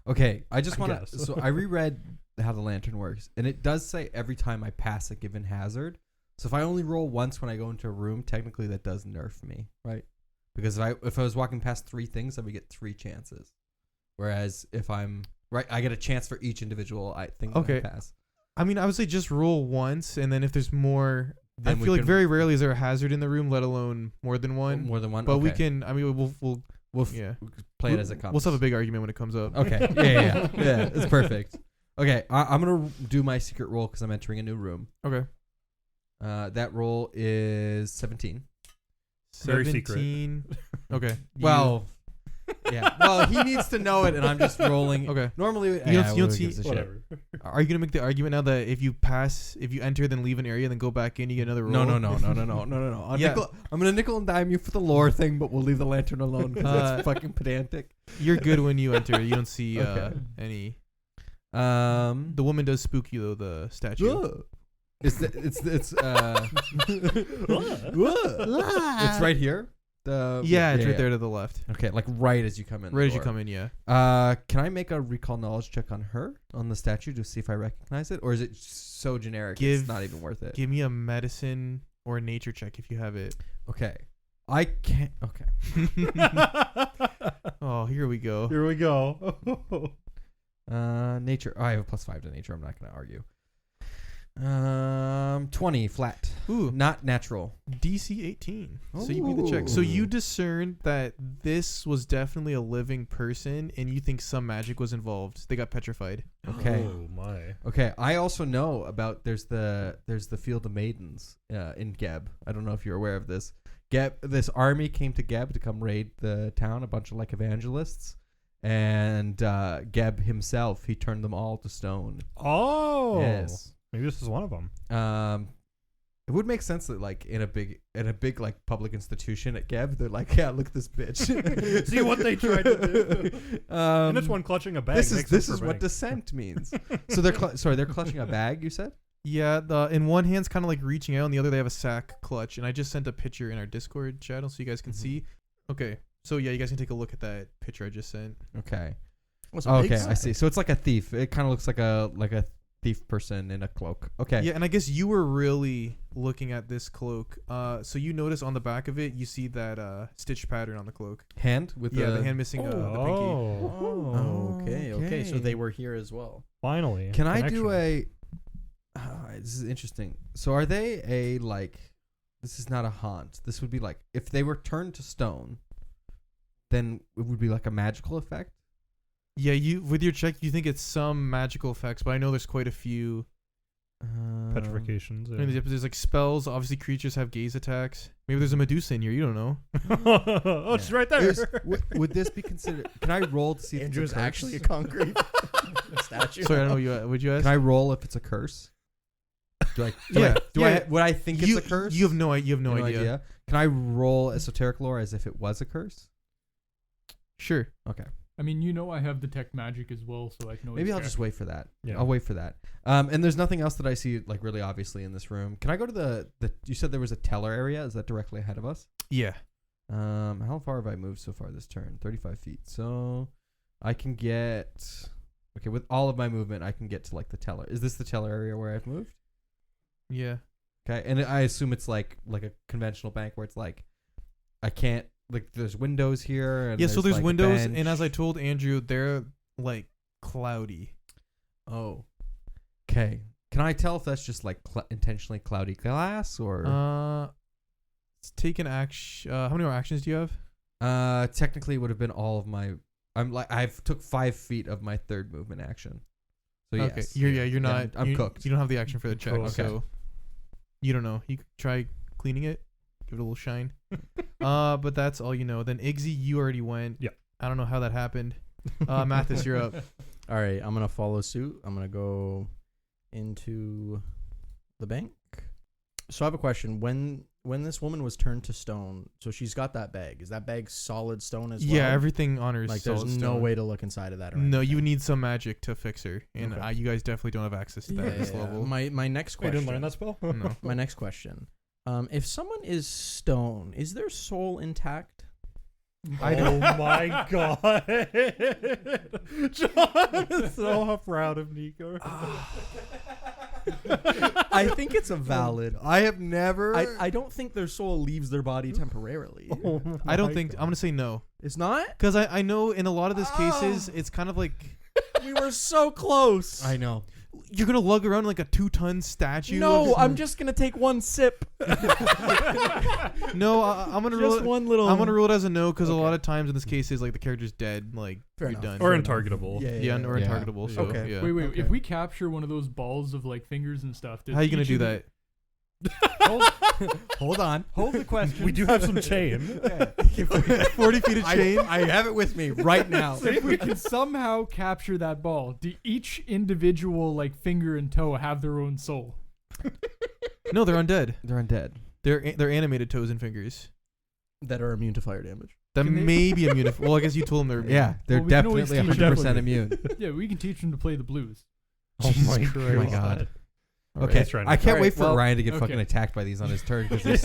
Okay, I just I want guess. to. So I reread how the lantern works, and it does say every time I pass a given hazard. So if I only roll once when I go into a room, technically that does nerf me, right? Because if I was walking past 3 things, I would get 3 chances. Whereas if I'm right, I get a chance for each individual thing that Okay. I pass. I mean, I would say just roll once, and then if there's more, Then I we feel like can- very rarely is there a hazard in the room, let alone more than one. More than one. But we Okay. can. I mean, we'll We'll yeah. play it as it comes. We'll have a big argument when it comes up. Okay. Yeah. Yeah. It's perfect. Okay. I'm gonna do my secret roll because I'm entering a new room. Okay. That roll is 17. Very secret. 17. Okay. Well, yeah. Well, he needs to know it, and I'm just rolling. Okay. Normally, You don't see- Whatever. Are you gonna make the argument now that if you enter, then leave an area, then go back in, you get another roll? No. Yeah. I'm gonna nickel and dime you for the lore thing, but we'll leave the lantern alone because that's fucking pedantic. You're good when you enter. You don't see Okay. any. The The woman does spook you though. The statue. it's right here. It's right there to the left. Okay, like right as you come in. Right as you come in. Yeah. Can I make a recall knowledge check on her, on the statue, to see if I recognize it, or is it so generic it's not even worth it? Give me a medicine or a nature check if you have it. Okay, I can't. Okay. Oh, here we go. Here we go. Nature. Oh, I have a +5 to nature. I'm not gonna argue. 20 flat. Ooh, Not natural. DC 18. So you beat the check. So you Ooh. discerned that this was definitely a living person, and you think some magic was involved. They got petrified. Okay. Oh my. Okay. I also know about there's the Field of Maidens in Geb. I don't know if you're aware of this. Geb. This army came to Geb to come raid the town. A bunch of like evangelists. And Geb himself, he turned them all to stone. Oh. Yes. Maybe this is one of them. It would make sense that like in a big like public institution at Geb, they're like, yeah, look at this bitch. See what they tried to do. And this one clutching a bag. This makes is up for what bank. dissent means. So they're clutching a bag. You said. Yeah, in one hand's kind of like reaching out, and the other they have a sack clutch. And I just sent a picture in our Discord channel so you guys can see. Okay, so yeah, you guys can take a look at that picture I just sent. Okay. What's a big Okay, I sack? see. So it's like a thief. It kind of looks like a thief person in a cloak. Okay. Yeah, and I guess you were really looking at this cloak. So you notice on the back of it, you see that stitch pattern on the cloak. Hand with Yeah, the hand missing the pinky. Oh. Okay. So they were here as well. Finally. Can I do Connection. this is interesting. So are they a like? This is not a haunt. This would be like if they were turned to stone, then it would be like a magical effect. Yeah, you with your check, you think it's some magical effects, but I know there's quite a few. Petrifications. I mean, there's like spells. Obviously, creatures have gaze attacks. Maybe there's a Medusa in here. You don't know. Oh, she's right there. Would this be considered? Can I roll to see if Andrew it's is a curse? actually a concrete statue. Sorry, I don't know. Would you ask? Can I roll if it's a curse? Do I? Yeah, Would I think it's a curse? You have no idea. You have no idea. Can I roll esoteric lore as if it was a curse? Sure. Okay. I mean, I have detect magic as well, so I can always Maybe I'll check. just wait for that. Yeah. I'll wait for that. And there's nothing else that I see like really obviously in this room. Can I go to the you said there was a teller area? Is that directly ahead of us? Yeah. How far have I moved so far this turn? 35 feet. So I can get with all of my movement I can get to like the teller. Is this the teller area where I've moved? Yeah. Okay. And I assume it's like a conventional bank where it's like I can't like there's windows here and Yeah. So there's like, a windows, bench. and as I told Andrew, they're like cloudy. Oh. Okay. Can I tell if that's just like intentionally cloudy glass or Take an action. How many more actions do you have? technically it would have been all of my I've took 5 feet of my third movement action. So Okay. yes. You're not. I'm you- cooked. You don't have the action for the check, Cool. Okay. so you don't know. You could try cleaning it, give it a little shine. But that's all you know. Then Iggy, you already went. Yep. I don't know how that happened. Mathus, you're up. All right, I'm gonna follow suit. I'm gonna go into the bank. So I have a question. When this woman was turned to stone, so she's got that bag. Is that bag solid stone as well? Yeah, everything on her is like there's solid no stone. way to look inside of that. Or No, anything. you would need some magic to fix her, and Okay. you guys definitely don't have access to that at this Yeah. level. My next You question. didn't learn that spell? No. My next question. If someone is stone, is their soul intact? Oh my god. John is so proud of Nico. I think it's a valid. I have never I don't think their soul leaves their body temporarily. Oh I don't my think. God. I'm gonna say no, It's not? because I know in a lot of these cases it's kind of like We were so close. I know. you're gonna lug around like a 2-ton statue. No, I'm just gonna take one sip. No, I'm gonna rule Just it. one little. I'm gonna rule it as a no because a Okay. lot of times in this case is like the character's dead, like Fair you're enough. done. Or Fair enough. intargetable. Yeah, or Yeah. intargetable. So Okay. yeah. Wait. Okay. If we capture one of those balls of like fingers and stuff, does How are you gonna each do of the- that? Hold on. Hold the question. We do have some chain. 40 feet of chain. I have it with me right now. So if we can somehow capture that ball, do each individual like finger and toe have their own soul? No, they're undead. They're undead. They're animated toes and fingers. that are immune to fire damage. That Can they- may be immune. Well, I guess you told them they're immune. Yeah, they're Well, we can always definitely teach 100% them. immune. Yeah, we can teach them to play the blues. Oh Jesus my Christ. god. Oh my God. All Okay, right. trying to I can't Alright, wait for well, Ryan to get okay. fucking attacked by these on his turn because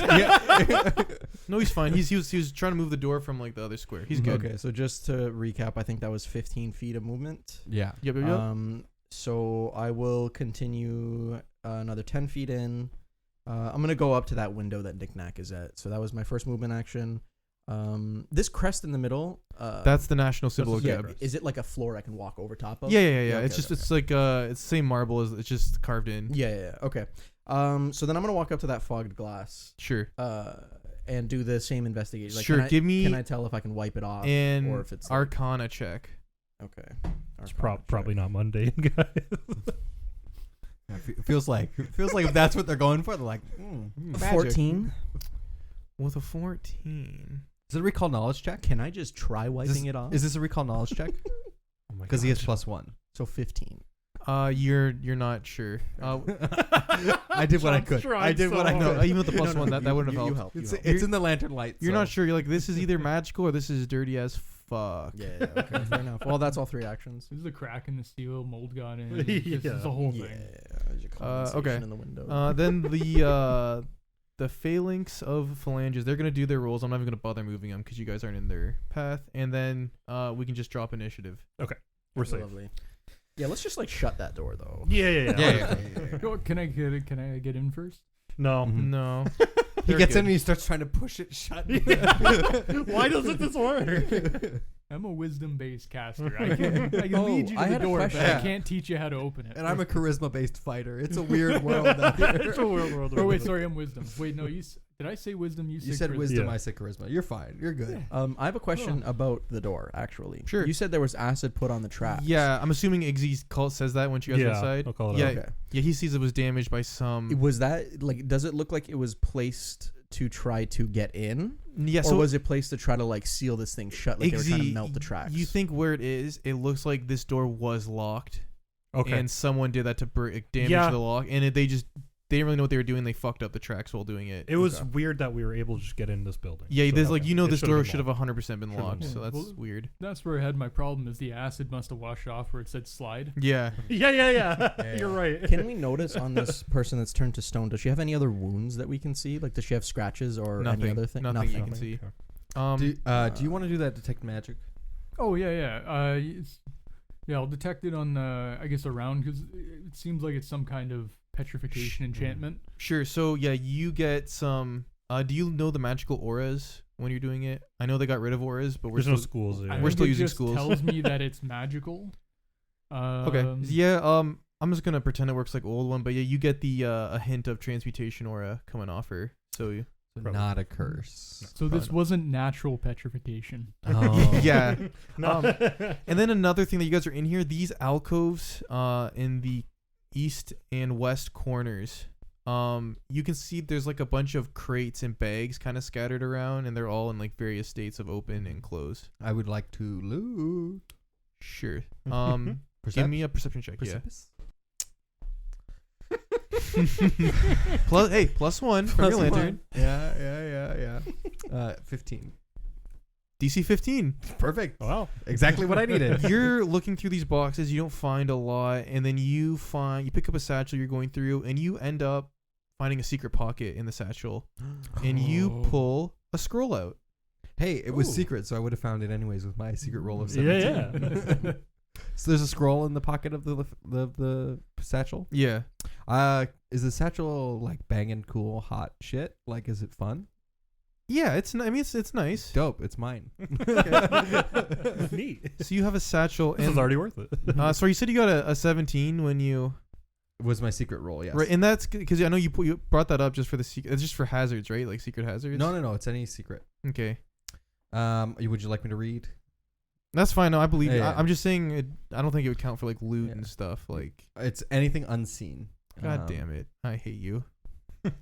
No, he's fine. He was trying to move the door from like the other square. He's good. Okay, so just to recap, I think that was 15 feet of movement. yeah. Yep. So I will continue another 10 feet in. I'm gonna go up to that window that Nick Knack is at. So that was my first movement action. This crest in the middle. That's the national symbol of yeah. Gab. Is it like a floor I can walk over top of? Yeah. Okay, It's just okay. it's like it's the same marble as it's just carved in. Yeah. Okay. So then I'm gonna walk up to that fogged glass. Sure. And do the same investigation. Like, Sure, give me Can I tell if I can wipe it off And or if it's Arcana check. okay? It's Arcana probably check. not mundane, guys. It feels like if that's what they're going for, they're like, magic. 14. With a 14. Is it a recall knowledge check? Can I just try wiping it off? Is this a recall knowledge check? Oh my Because he has gosh. +1. So 15. You're not sure. I did what I John's could. trying I did so what I hard. No, even with the plus one, that wouldn't have You helped. help. It's in the lantern light. You're so. not sure. You're like, this is either magical or this is dirty as fuck. Yeah. Okay. Fair enough. Well, that's all 3 actions. This is a crack in the steel, mold got in. Yeah. This is the whole Yeah. thing. There's your condensation okay. in the window. Then the phalanx of phalanges, they're gonna do their rolls. I'm not even gonna bother moving them because you guys aren't in their path. And then we can just drop initiative. We're safe. Lovely. Yeah. Let's just like shut that door though. Yeah. Go- Can I get in first? No. Mhm. No. He They're gets good. in and he starts trying to push it shut. Why doesn't this work? I'm a wisdom-based caster. I can Oh, lead you to I the had a door, but question. I can't teach you how to open it. And I'm a charisma-based fighter. It's a weird world out here. It's a weird world. Oh wait, sorry, I'm wisdom. Wait, no, Did I say wisdom? You said wisdom. Yeah. I said charisma. You're fine. You're good. I have a question about the door. Actually, Sure. You said there was acid put on the trap. Yeah, I'm assuming Iggy's cult says that when she goes Yeah, inside. I'll call it Yeah, out. Okay. yeah, he sees it was damaged by some. Was that like? Does it look like it was placed to try to get in, Yeah, or so was it placed to try to like seal this thing shut? Like they were trying to melt the tracks. You think where it is? It looks like this door was locked, Okay. and someone did that to damage Yeah. the lock, and they didn't really know what they were doing. They fucked up the tracks while doing it. It was Okay. weird that we were able to just get in this building. Yeah, So, there's okay. It this should've door been should have locked. 100% been Should've locked, been so that's locked. weird. That's where I had my problem. Is the acid must have washed off where it said slide. Yeah. Yeah. Yeah. You're right. Can we notice on this person that's turned to stone? Does she have any other wounds that we can see? Like, does she have scratches or Nothing. any other thing? Nothing you can see. Okay. Do you want to do that detect magic? Oh yeah. Yeah, I'll detect it on I guess around because it seems like it's some kind of petrification enchantment. Sure. So yeah, you get some. Do you know the magical auras when you're doing it? I know they got rid of auras, but we're There's no still schools. I Yeah. We're think still it using just schools. tells me that it's magical. okay. Yeah. I'm just gonna pretend it works like old one, but yeah, you get the a hint of transmutation aura coming off her. So So Probably. not a curse. So this Probably not. wasn't natural petrification. Oh. yeah. No. And then another thing that you guys are in here, these alcoves in the east and west corners. You can see there's like a bunch of crates and bags kind of scattered around, and they're all in like various states of open and closed. I would like to loot. Sure. Perception? Give me a perception check. Precipitous? Yeah. +1 from your lantern. Yeah. 15. DC 15. Perfect. Wow. Exactly what I needed. You're looking through these boxes, you don't find a lot, and then you pick up a satchel you're going through, and you end up finding a secret pocket in the satchel, and you Oh. pull a scroll out. Hey, it was Ooh. secret, so I would have found it anyways with my secret roll of 17. Yeah. So there's a scroll in the pocket of the satchel. Yeah. Is the satchel like banging cool hot shit? Like, is it fun? Yeah, it's nice. Dope. It's mine. Neat. So you have a satchel, This and is already worth it. so you said you got a 17 when you Was my secret roll? Yes. right, and that's because I know you brought that up just for the secret. It's just for hazards, right? Like secret hazards. No. It's any secret. Okay, Would you like me to read? that's fine. No, I believe. Yeah. I'm just saying. I don't think it would count for like loot Yeah. and stuff. Like, It's anything unseen. God damn it, I hate you. Would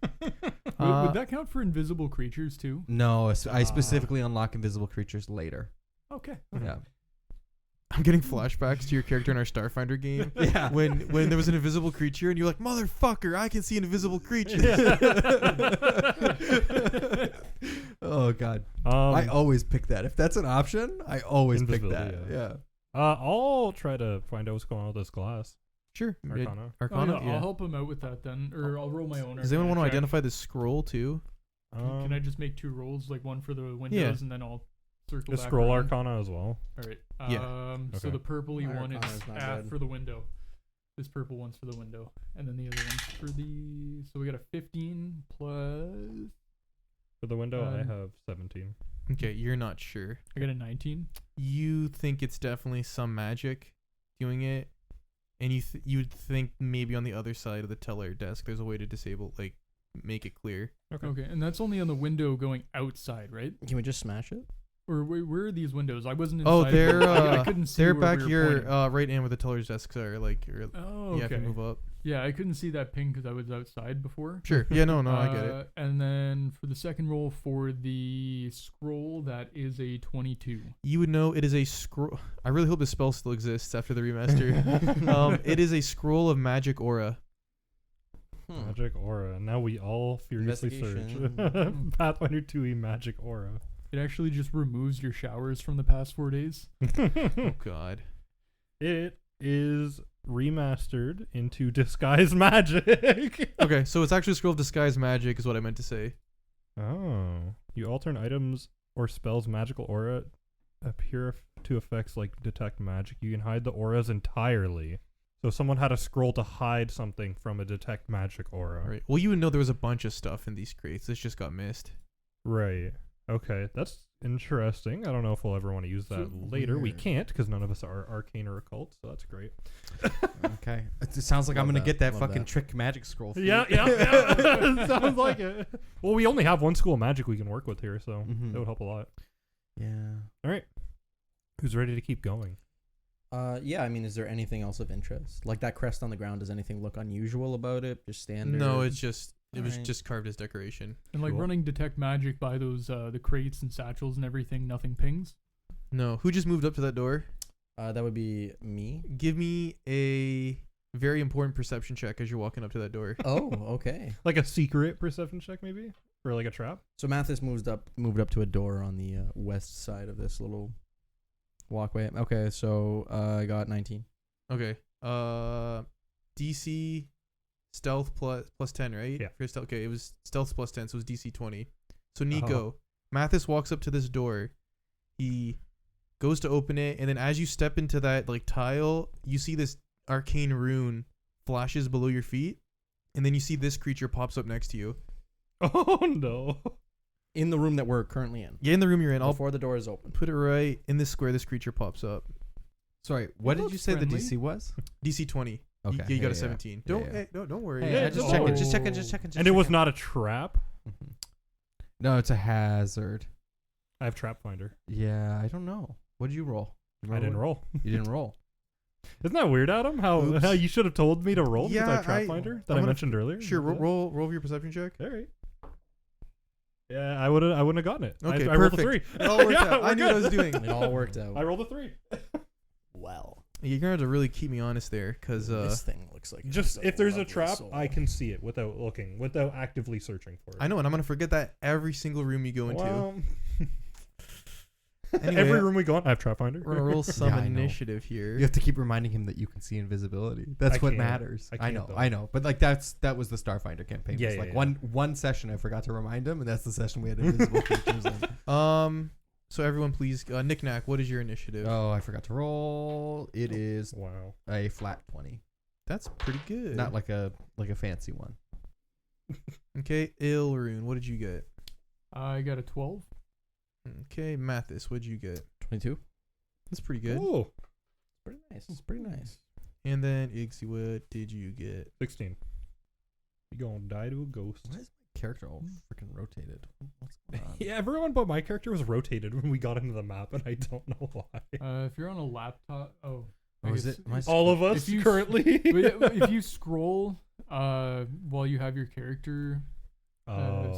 that count for invisible creatures too? No, I specifically unlock invisible creatures later. Okay. Yeah. I'm getting flashbacks to your character in our Starfinder game. Yeah. When there was an invisible creature and you're like, motherfucker, I can see invisible creatures. Oh God. I always pick that. If that's an option, I always pick that. Invisibility, Yeah. I'll try to find out what's going on with this glass. Sure. Arcana. Oh, Arcana. yeah, I'll help him out with that then, or I'll roll my own. Does anyone want to Arcana check. identify the scroll too? Can I just make 2 rolls, like one for the windows, and then I'll circle the back scroll around? Arcana as well? All right. Yeah. So Okay. the purpley My one is Arcana's not good. for the window. This purple one's for the window, and then the other one's for the. So we got a 15 plus. For the window, I Um, have 17. Okay, you're not sure. I got a 19. You think it's definitely some magic doing it, and you'd think maybe on the other side of the teller desk there's a way to disable, like, make it clear. Okay, and that's only on the window going outside, right? Can we just smash it? Or where are these windows? I wasn't inside. Oh, of they're them. I couldn't see they're where back we were here, pointing. right in where the teller's desks are. Like, Oh, you have to okay. move up. Yeah, I couldn't see that ping because I was outside before. Sure. Yeah. No. I get it. And then for the second roll for the scroll, that is a 22. You would know it is a scroll. I really hope the spell still exists after the remaster. It is a scroll of magic aura. Magic aura. Now we all furiously search. Investigation. Pathfinder 2e magic aura. It actually just removes your showers from the past 4 days. Oh God. It is remastered into disguise magic. Okay, so it's actually a scroll of disguise magic, is what I meant to say. Oh. You alter an item's or spell's magical aura appear to effects like detect magic. You can hide the auras entirely. So someone had a scroll to hide something from a detect magic aura. All right. Well, you would know there was a bunch of stuff in these crates. This just got missed. Right. Okay, that's interesting. I don't know if we'll ever want to use that So later. We weird. can't because none of us are arcane or occult, so that's great. Okay. It sounds like I'm Love gonna that, get that love fucking that. trick magic scroll. for Yeah, you. yeah. Sounds like it. Well, we only have one school of magic we can work with here, so Mhm. that would help a lot. Yeah. Who's ready to keep going? Yeah, I mean, is there anything else of interest? Like that crest on the ground, does anything look unusual about it? Just standard? No, it was Alright. just carved as decoration. And like Cool. running detect magic by those the crates and satchels and everything, nothing pings. No, who just moved up to that door? That would be me. Give me a very important perception check as you're walking up to that door. Oh, okay. Like a secret perception check, maybe, or like a trap. So Mathus moved up to a door on the west side of this little walkway. Okay, so I got 19. Okay. DC stealth plus 10, right? Yeah. For stealth. Okay, it was stealth plus 10, so it was DC 20. So Nico, Mathus walks up to this door. He goes to open it, and then as you step into that like tile, you see this arcane rune flashes below your feet, and then you see this creature pops up next to you. Oh no! In the room that we're currently in. Yeah, in the room you're in. I'll Before the door is open. put it right in this square. This creature pops up. Sorry. What did looks you say friendly. the DC was? DC 20. Okay. You got yeah, a 17. Yeah, Don't yeah. Hey, don't worry. Hey, Yeah, just oh. checking. Just checking. Just checking. And it was not a trap. Mhm. No, it's a hazard. I have trap finder. Yeah, I don't know. What did you roll? You I remember didn't what- roll. You didn't roll. Isn't that weird, Adam? How Oops. you should have told me to roll because I Yeah, have trap I- finder that I'm I gonna- mentioned earlier. Sure, Yeah. roll your perception check. All right. Yeah, I wouldn't have gotten it. Okay, I rolled a perfect. 3. It all worked Yeah, out. I we're knew what I good. was doing. It all worked out. I rolled a 3. Well, You're gonna have to really keep me honest there, cause this thing looks like Just if there's a lovely trap, soul. I can see it without looking, without actively searching for it. I know, and I'm gonna forget that every single room you go into. Well, Anyway, every room we go in, I have trap finder. we're gonna roll some Yeah, I know. initiative here. You have to keep reminding him that you can see invisibility. That's I what can't. matters. I I can't, know. though. I know. But like that was the Starfinder campaign. Yeah, It was yeah, like yeah. one session I forgot to remind him, and that's the session we had invisible creatures in. So everyone, please, Nick Knack, what is your initiative? Oh, I forgot to roll. It is Wow. a flat 20. That's pretty good. Not like a fancy one. Okay, Ilrune, what did you get? I got a 12. Okay, Mathis, what did you get? 22. That's pretty good. Oh, Pretty nice. It's pretty nice. And then Ixie, what did you get? 16. You gonna die to a ghost. Why is my character all freaking rotated? What's going on? Yeah, everyone but my character was rotated when we got into the map, and I don't know why. If you're on a laptop, I Oh, is guess it? My All of us If you- currently. if you scroll while you have your character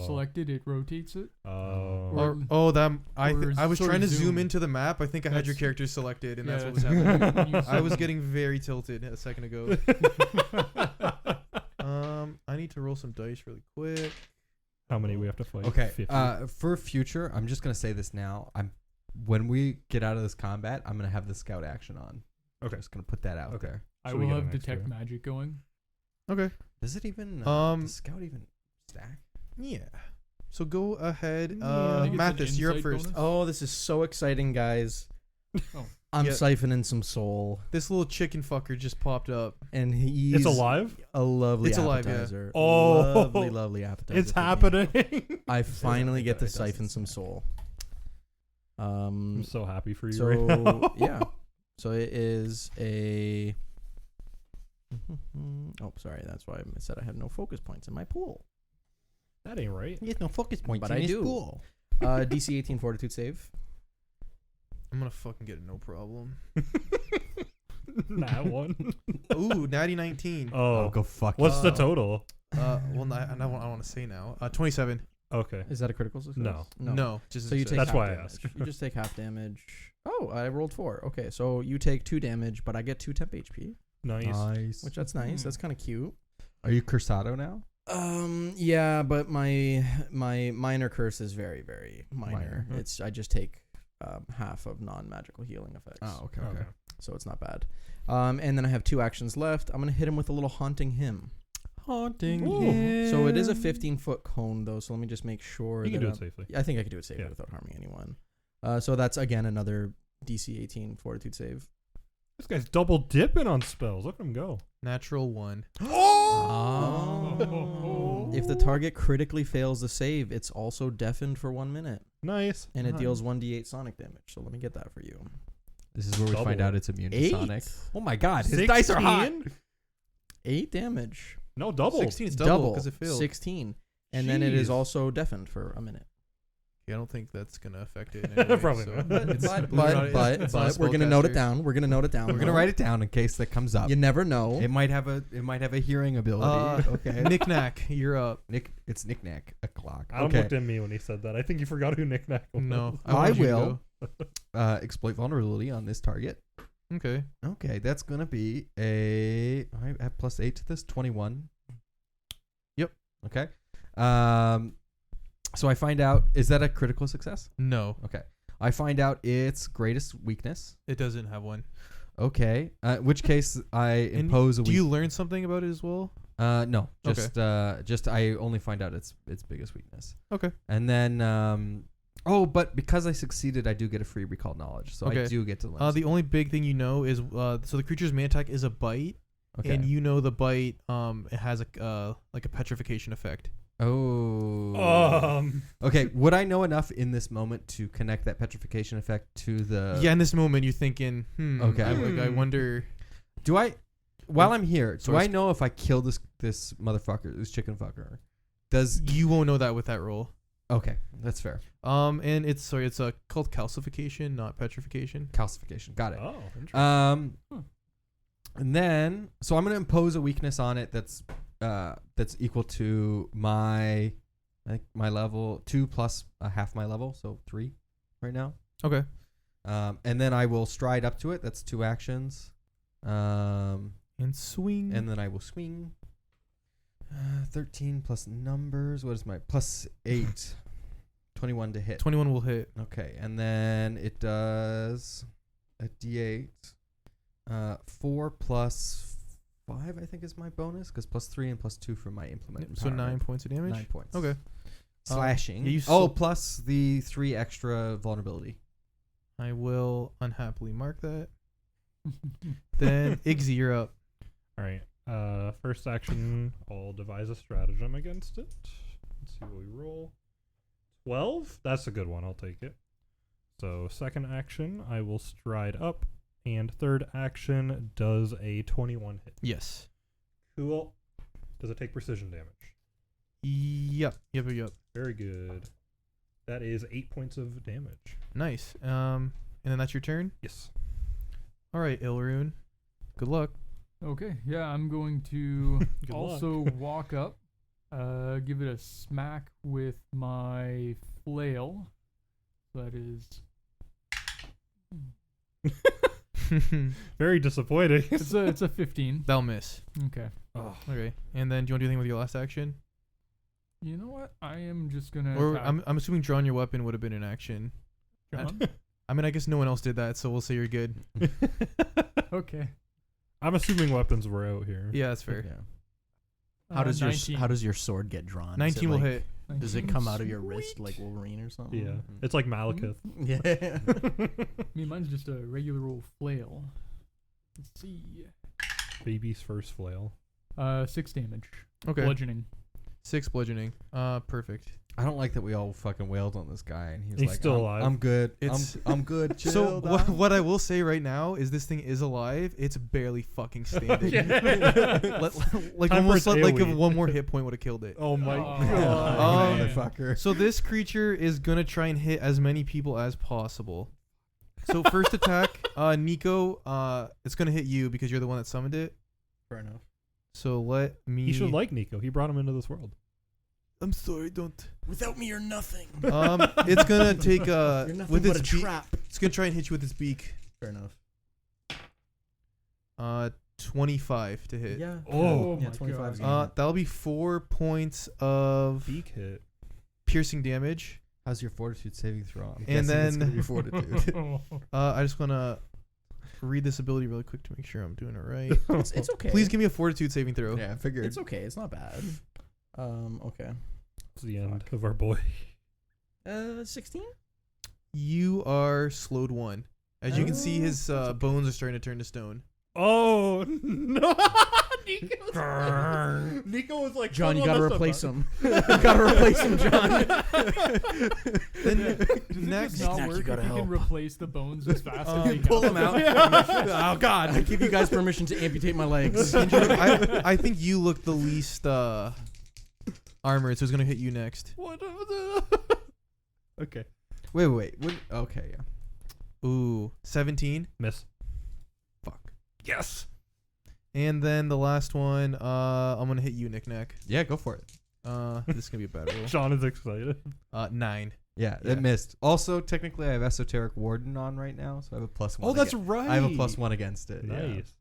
selected, it rotates it. Oh. Or- I was sort trying to of zoom zoom. into the map. I think I had your That's- character selected, and that's yeah, what was that's- happening. you I was zoom. getting very tilted a second ago. I need to roll some dice really quick. How many we have to fight? Okay. 50. For future, I'm just gonna say this now. When we get out of this combat, I'm gonna have the scout action on. Okay. Just gonna put that out Okay. there. I So we will get have an extra. detect magic going. Okay. Does it even? Um, does scout even stack? Yeah. So go ahead. I think it's an Mathis, you're up insight first. bonus. Oh, this is so exciting, guys. Oh. I'm Yeah. siphoning some soul, This little chicken fucker just popped up. and he's It's alive? a lovely It's alive, yeah. appetizer. Oh. lovely appetizer. It's for me. happening. I finally get to It doesn't siphon some stack. soul. I'm so happy for you So right now. yeah, so it is a. Oh, sorry. That's why I said I had no focus points in my pool. That ain't right. He has no focus points But in I his do. pool. DC 18 Fortitude save. I'm gonna fucking get it, no problem. That one. Ooh, natty 19. Oh, go fuck. what's the Oh. total? Well, I don't want to say now. 27. Okay. Is that a critical success? No. No, just So you a take success. That's half why I damage. asked. You just take half damage. Oh, I rolled 4. Okay, so you take 2 damage, but I get 2 temp HP, Nice. which that's nice. Hmm. That's kind of cute. Are you Cursado now? Yeah, but my minor curse is very, very minor. Minor. It's I just take half of non-magical healing effects. Oh, okay. Okay. So it's not bad. And then I have 2 actions left. I'm gonna hit him with a little haunting hymn. Haunting Ooh. him. So it is a 15-foot cone though. So let me just make sure You can that do it safely. I think I can do it safely Yeah. without harming anyone. So that's again another DC 18 Fortitude save. This guy's double dipping on spells. Look at him go. Natural 1. Oh. If the target critically fails the save, it's also deafened for 1 minute. Nice. And it deals 1d8 sonic damage. So let me get that for you. This is where we find out it's immune to 8. Sonic. Oh my god, his dice are hot. 8 damage. No, double. 16 is double because it failed. 16. And then it is Jeez. also deafened for a minute. Yeah, I don't think that's gonna affect it. In any way, Probably so. not. It's- But it's not a we're gonna note it spellcaster. down. We're gonna note it down. We're gonna write it down in case that comes up. You never know. It might have a hearing ability. Okay. Knick-knack, you're up. It's knick-knack a clock. Adam Okay. looked at me when he said that. I think you forgot who Nick Knack was. No, I want you to will. go. Exploit vulnerability on this target. Okay. Okay, that's gonna be I have +8 to this, 21. Yep. Okay. So I find out, is that a critical success? No, Okay. I find out its greatest weakness. it doesn't have one. Okay. In which case I impose a Do you learn something about it as well? no, Okay. just I only find out its biggest weakness. Okay. And then but because I succeeded, I do get a free recall knowledge. So I Okay. do get to learn. The only big thing you know is so the creature's main attack is a bite, okay. and you know the bite it has a like a petrification effect. Oh. Okay, would I know enough in this moment to connect that petrification effect to the Yeah, in this moment you're thinking, Okay. I wonder. Do I while I'm here, do Sorry. I know if I kill this motherfucker, this chicken fucker? Does You won't know that with that roll. Okay, that's fair. And it's called calcification, not petrification. Calcification. Got it. Oh, interesting. And then so I'm going to impose a weakness on it that's equal to my level 2 plus a half my level, so 3 right now. Okay. And then I will stride up to it. That's 2 actions. And swing. And then I will swing. 13 plus numbers. What is my +8? 21 to hit. 21 will hit. Okay, and then it does a D8. 4 plus 5, I think, is my bonus, because +3 and +2 for my implement. So empowerment. 9 points of damage. 9 points. Okay. Slashing. yeah, you plus the 3 extra vulnerability. I will unhappily mark that. Then Iggy, you're up. All right. First action, I'll devise a stratagem against it. Let's see what we roll. 12? That's a good one. I'll take it. So second action, I will stride up. And third action does a 21 hit. Yes. Cool. Does it take precision damage? Yep. Very good. That is 8 points of damage. Nice. And then that's your turn. Yes. All right, Ilrune. Good luck. Okay, yeah, I'm going to Good also walk up, give it a smack with my flail. That is, Very disappointing. it's a 15. That'll miss. Okay. Oh. Okay. And then do you want to do anything with your last action? You know what? I am just gonna. Or attack I'm assuming drawing your weapon would have been an action. John. I mean, I guess no one else did that, so we'll say you're good. Okay. I'm assuming weapons were out here. Yeah, that's fair. Yeah. How does 19. your sword get drawn? Is it 19 will like- hit. Does it 19. come out of your wrist like Wolverine or something? Yeah. It's like Malekith. Yeah. I mean, mine's just a regular old flail. Let's see. Baby's first flail. 6 damage. Okay. Bludgeoning. 6 bludgeoning. Perfect. I don't like that we all fucking wailed on this guy, and He's he's like, still I'm, alive. I'm good. It's- I'm good. Chill, So dog." what I will say right now is this thing is alive. It's barely fucking standing. Like Time for almost its like if AoE. one more hit point would have killed it. Oh my Oh, god. man. Motherfucker. So this creature is gonna try and hit as many people as possible. So first attack, Nico, it's gonna hit you because you're the one that summoned it. Fair enough. So let me. He should like Nico. He brought him into this world. I'm sorry, don't. Without me, you're nothing. It's gonna take You're nothing with but its a beak. trap. It's gonna try and hit you with its beak. Fair enough. 25 to hit. Yeah. Oh yeah, my 25 is God. gonna That'll be 4 points of Beak hit. piercing damage. How's your fortitude saving throw? I'm And guessing it's then- gonna be fortitude. I just wanna read this ability really quick to make sure I'm doing it right. It's okay. Please give me a fortitude saving throw. yeah, I figured. It's okay. It's not bad. Okay. It's the end of our boy. 16? You are slowed 1. As you can see, his bones are starting to turn to stone. Oh no! Nico was like, John, you "Someone gotta must have replace him. You gotta replace him, John. Then Next, next, not Zach, you work if gotta you can help. replace the bones as fast as you Pull can. him out. Oh God! I give you guys permission to amputate my legs. I think you look the least armored, so it's gonna hit you next. What? Okay. Wait. Okay, yeah. Ooh, 17. Miss. Fuck. Yes. And then the last one, I'm gonna hit you, Knick-Knack. Yeah, go for it. This is gonna be a bad roll. Sean is excited. 9. Yeah, Yeah. it missed. Also, technically, I have Esoteric Warden on right now, so I have a +1. Oh, that's right. I have a +1 against it. Yeah. Nice.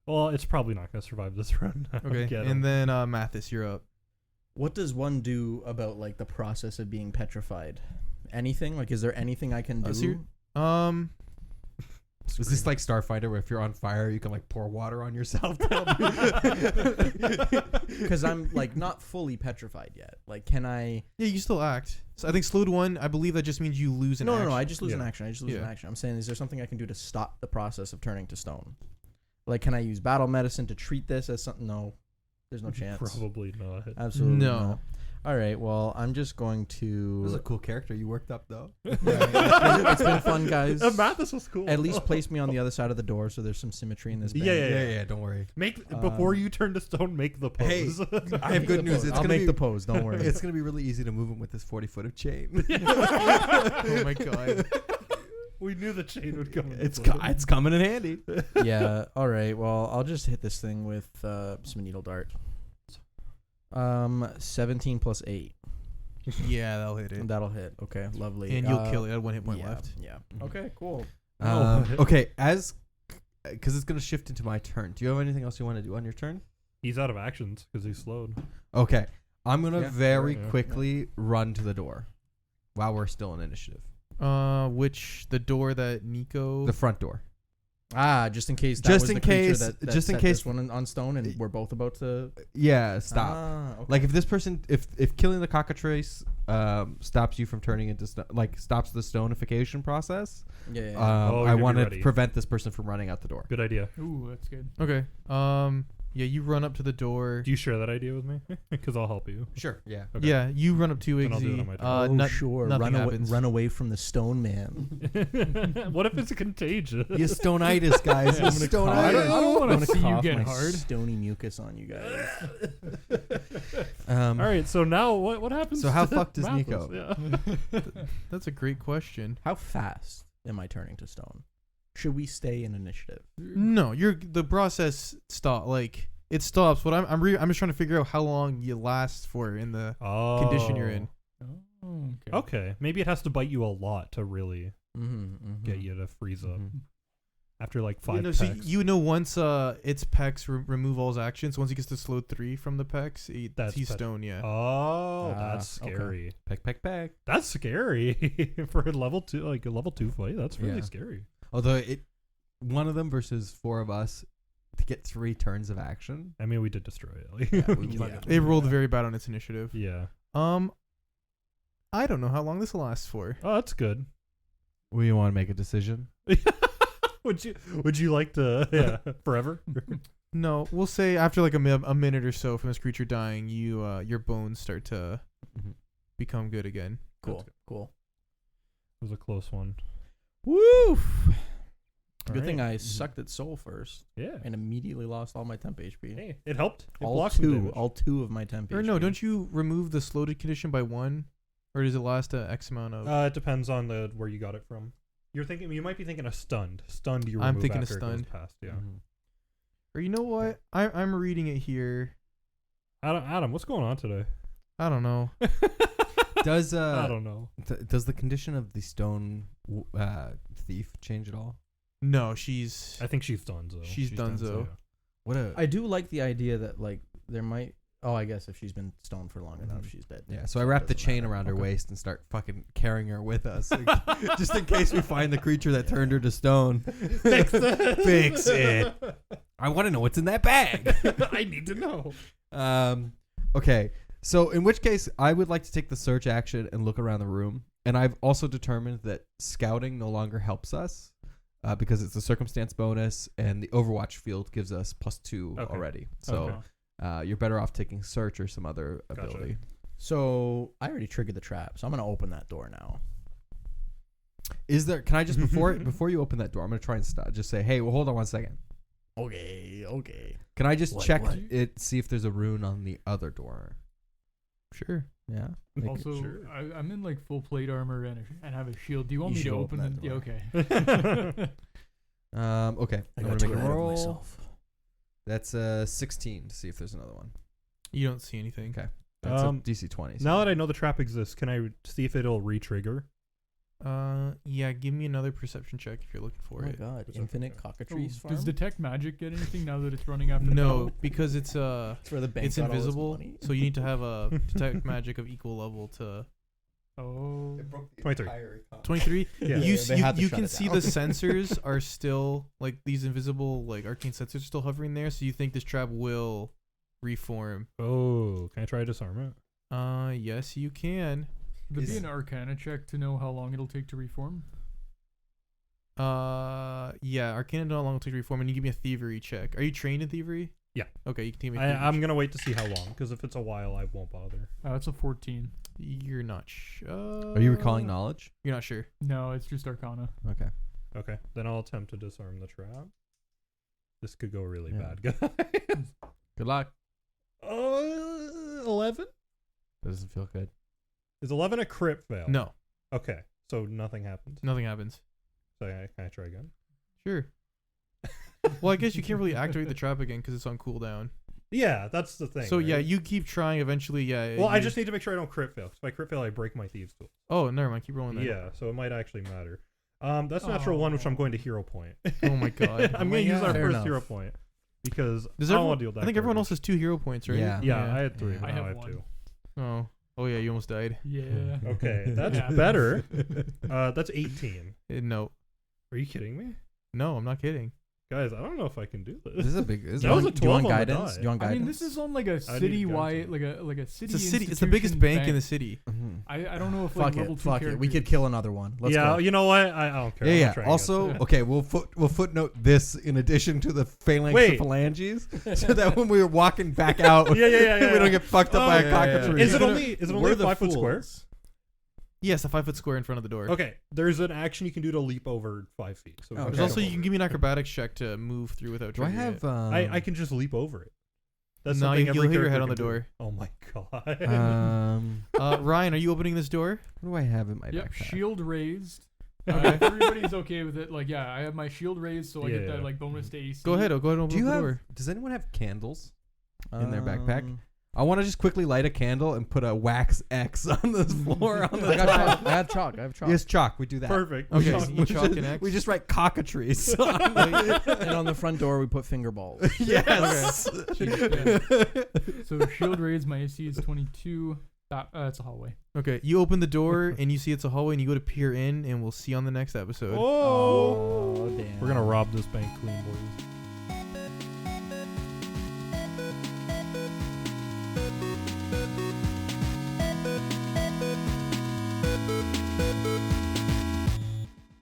Well, it's probably not going to survive this round. Okay. Get And him. then Mathus, you're up. What does one do about like the process of being petrified? Anything? Like, is there anything I can do? So you're- Is this like Starfighter, where if you're on fire, you can like pour water on yourself? Because I'm like not fully petrified yet. Like, can I? Yeah, you still act. So I think slowed 1. I believe that just means you lose an No, action. I just lose an Yeah. action. I just lose an Yeah. action. I'm saying, is there something I can do to stop the process of turning to stone? Like, can I use battle medicine to treat this as something? No, there's no chance. Probably not. Absolutely No. not. All right. Well, I'm just going This is a to. cool character you worked up, though. It's been fun, guys. Mathis was cool. At least place me on the other side of the door, so there's some symmetry in this. Yeah, band. yeah. Don't worry. Make before you turn to stone. Make the Hey, pose. I have good news. It's I'll gonna make be the pose. Don't worry. It's gonna be really easy to move him with this 40-foot of chain. Oh my god. We knew the chain would come. It's coming in handy. Yeah. All right. Well, I'll just hit this thing with some needle dart. 17 plus 8. Yeah, that'll hit it. That'll hit. Okay. Lovely. And you'll kill it. I had 1 hit point yeah, left. Yeah. Okay. Cool. Okay, because it's gonna shift into my turn. Do you have anything else you want to do on your turn? He's out of actions because he's slowed. Okay, I'm gonna Yeah, very yeah. quickly run to the door while we're still in initiative. The door that Nico. The front door. Just in case. That Just was in the creature case- That just in set case- This one on stone, and we're both about to Yeah, stop. Okay. Like if this person, if killing the cockatrice stops you from turning into stops the stonification process, Yeah. Oh, I you're want to ready. prevent this person from running out the door. Good idea. Ooh, that's good. Okay. Yeah, you run up to the door. Do you share that idea with me? Because I'll help you. Sure. Yeah. Okay. Yeah, you run up to Then I'll do it on my turn. Iggy. Sure. Nothing Run away, happens. run away from the stone man. What if it's contagious? You stonitis, guys. Yeah, You I'm stonitis. I don't I'm want gonna to see you cough get my hard. stony mucus on you guys. All right. So now what happens? So how to fucked is Mathis? Nico? Yeah. That's a great question. How fast am I turning to stone? Should we stay in initiative? No, the process stop. Like it stops. But I'm just trying to figure out how long you last for in the condition you're in. Oh, Okay. Maybe it has to bite you a lot to really get Mm-hmm. you to freeze up. Mhm. After like 5 So pecks. you know once its pecs remove all his actions. Once he gets to slowed 3 from the pecs, That's he's pet- stone. Yeah. Oh, that's okay. scary. Peck. That's scary for a level 2, like a level 2 fight. That's really Yeah. scary. Although one of them versus 4 of us to get 3 turns of action. I mean, we did destroy it. Like, Yeah, we we- killed yeah. it. It rolled very bad on its initiative. Yeah. I don't know how long this lasts for. Oh, that's good. We want to make a decision. Would you like to forever? No, we'll say after like a minute or so from this creature dying, your bones start to Mhm. become good again. Cool. Cool. It was a close one. Woo! All Good thing right. I sucked at soul first Yeah. and immediately lost all my temp HP. Hey, it helped. It all blocked some two, damage. all 2 of my temp Or HP. no, don't you remove the slowed condition by 1, or does it last a X amount of? It depends on where you got it from. You might be thinking of stunned. Stunned you remove I'm thinking of after it goes stunned. past, yeah. Mhm. Or you know what? I'm reading it here. Adam, what's going on today? I don't know. Does I don't know. does the condition of the stone thief change at all? No, she's I think she's donezo. She's donezo. yeah. What a I do like the idea that like there might. Oh, I guess if she's been stoned for long enough, Mhm. she's dead. Yeah, so I wrap the Doesn't chain matter. around her Okay. waist and start fucking carrying her with us, like, just in case we find the creature that turned her to stone. Fix it. Fix it. I want to know what's in that bag. I need to know. Okay, so in which case, I would like to take the search action and look around the room And I've also determined that scouting no longer helps us because it's a circumstance bonus, and the Overwatch field gives us +2 Okay. already. So you're better off taking search or some other Gotcha. ability. So I already triggered the trap, so I'm gonna open that door now. Is there? Can I just before you open that door, I'm gonna try and just say, hey, well, hold on 1 second. Okay. Can I just What- check what? it, see if there's a rune on the other door? Sure. Yeah. Also, Sure. I'm in like full plate armor and have a shield. Do you want You me to should open open the? that Yeah, door. okay. Okay. I I'm got gonna make too a ahead of roll. myself. That's 16 to see if there's another one. You don't see anything. Okay. That's Um, a DC 20. so- Now that I know the trap exists, can I see if it'll re-trigger? Yeah. Give me another perception check if you're looking Oh for my it. god, It's infinite okay. cockatrice farm. Does detect magic get anything now that it's running after? No, metal? because it's It's where the bank it's got all its invisible. money. So you need to have a detect magic of equal level to Oh. 23. 23. Yeah. You they had to you shut can it see down. the sensors are still like these invisible like arcane sensors are still hovering there. So you think this trap will reform? Oh, can I try to disarm it? Yes, you can. Would it be Is- an Arcana check to know how long it'll take to reform? Yeah, Arcana don't long take to reform, and you give me a thievery check. Are you trained in thievery? Yeah. Okay, you can give me a thievery I'm gonna wait to see how long, because if it's a while, I won't bother. That's a 14. You're not sure. Are you recalling knowledge? You're not sure. No, it's just Arcana. Okay. Okay, then I'll attempt to disarm the trap. This could go really Yeah. bad, guys. Good luck. 11? Doesn't feel good. Is 11 a crit fail? No, Okay, so nothing happens. nothing happens. So can I try again? Sure. Well, I guess you can't really activate the trap again because it's on cooldown. Yeah, that's the thing. So yeah, right? you keep trying. Eventually, yeah. Well, I you- just need to make sure I don't crit fail. 'Cause if I crit fail, I break my thieves tool. Oh, never mind. Keep rolling there. Yeah, so it might actually matter. That's natural one, which I'm going to hero point. Oh my god. I'm my going to use God. our Fair first enough. hero point because Does I don't everyone? want to deal that. I think everyone else garbage. has 2 hero points, right? Yeah. Yeah, I had 3, Yeah. but I now I have have 1. 2. Oh yeah. You almost died. Yeah. Okay, that's Yeah. better. That's 18. No. Are you kidding me? No, I'm not kidding. Guys, I don't know if I can do This this. is a big. This That was is a Do you want 12 on the guidance? die. Do you want I guidance? mean, this is on like a I need city guidance wide, on like a city. It's a city. It's the biggest bank in the city. Mhm. I don't know if Fuck like level 2 it. We could kill another one. Let's yeah, go. you know what? I don't care. I'm Yeah, not yeah. trying Also, again. okay, we'll footnote this in addition to the phalanx Wait. of phalanges, so that when we're walking back out, yeah. we don't get fucked up Oh, by yeah, a yeah, yeah. cockatrice. Is it only We're a the 5 foot square? fools. Yes, a 5 foot square in front of the door. Okay, there's an action you can do to leap over 5 feet. So Oh, There's okay. also you can give me an acrobatics check to move through without. Do I triggering have? it. I can just leap over it. That's No, something you'll every hit your character head on can the do. door. Oh my god. Ryan, are you opening this door? what do I have in my Yep. backpack? Shield raised. Okay. If everybody's okay with it, like yeah, I have my shield raised, so I get Yeah. that like bonus to AC. Go ahead. Go ahead and open Do you the have? door. Does anyone have candles in their backpack? Um, I want to just quickly light a candle and put a wax X on the floor on the I got top. chalk. I have chalk. I have chalk. Yes, chalk. We do that. Perfect. Okay, Chalk. so you chalk an X. We just write cockatrice. on And on the front door, we put finger balls. yes. So shield raised. My AC is 22. It's a hallway. Okay, you open the door and you see it's a hallway, and you go to peer in, and we'll see you on the next episode. Oh. Damn. We're gonna rob this bank clean, boys.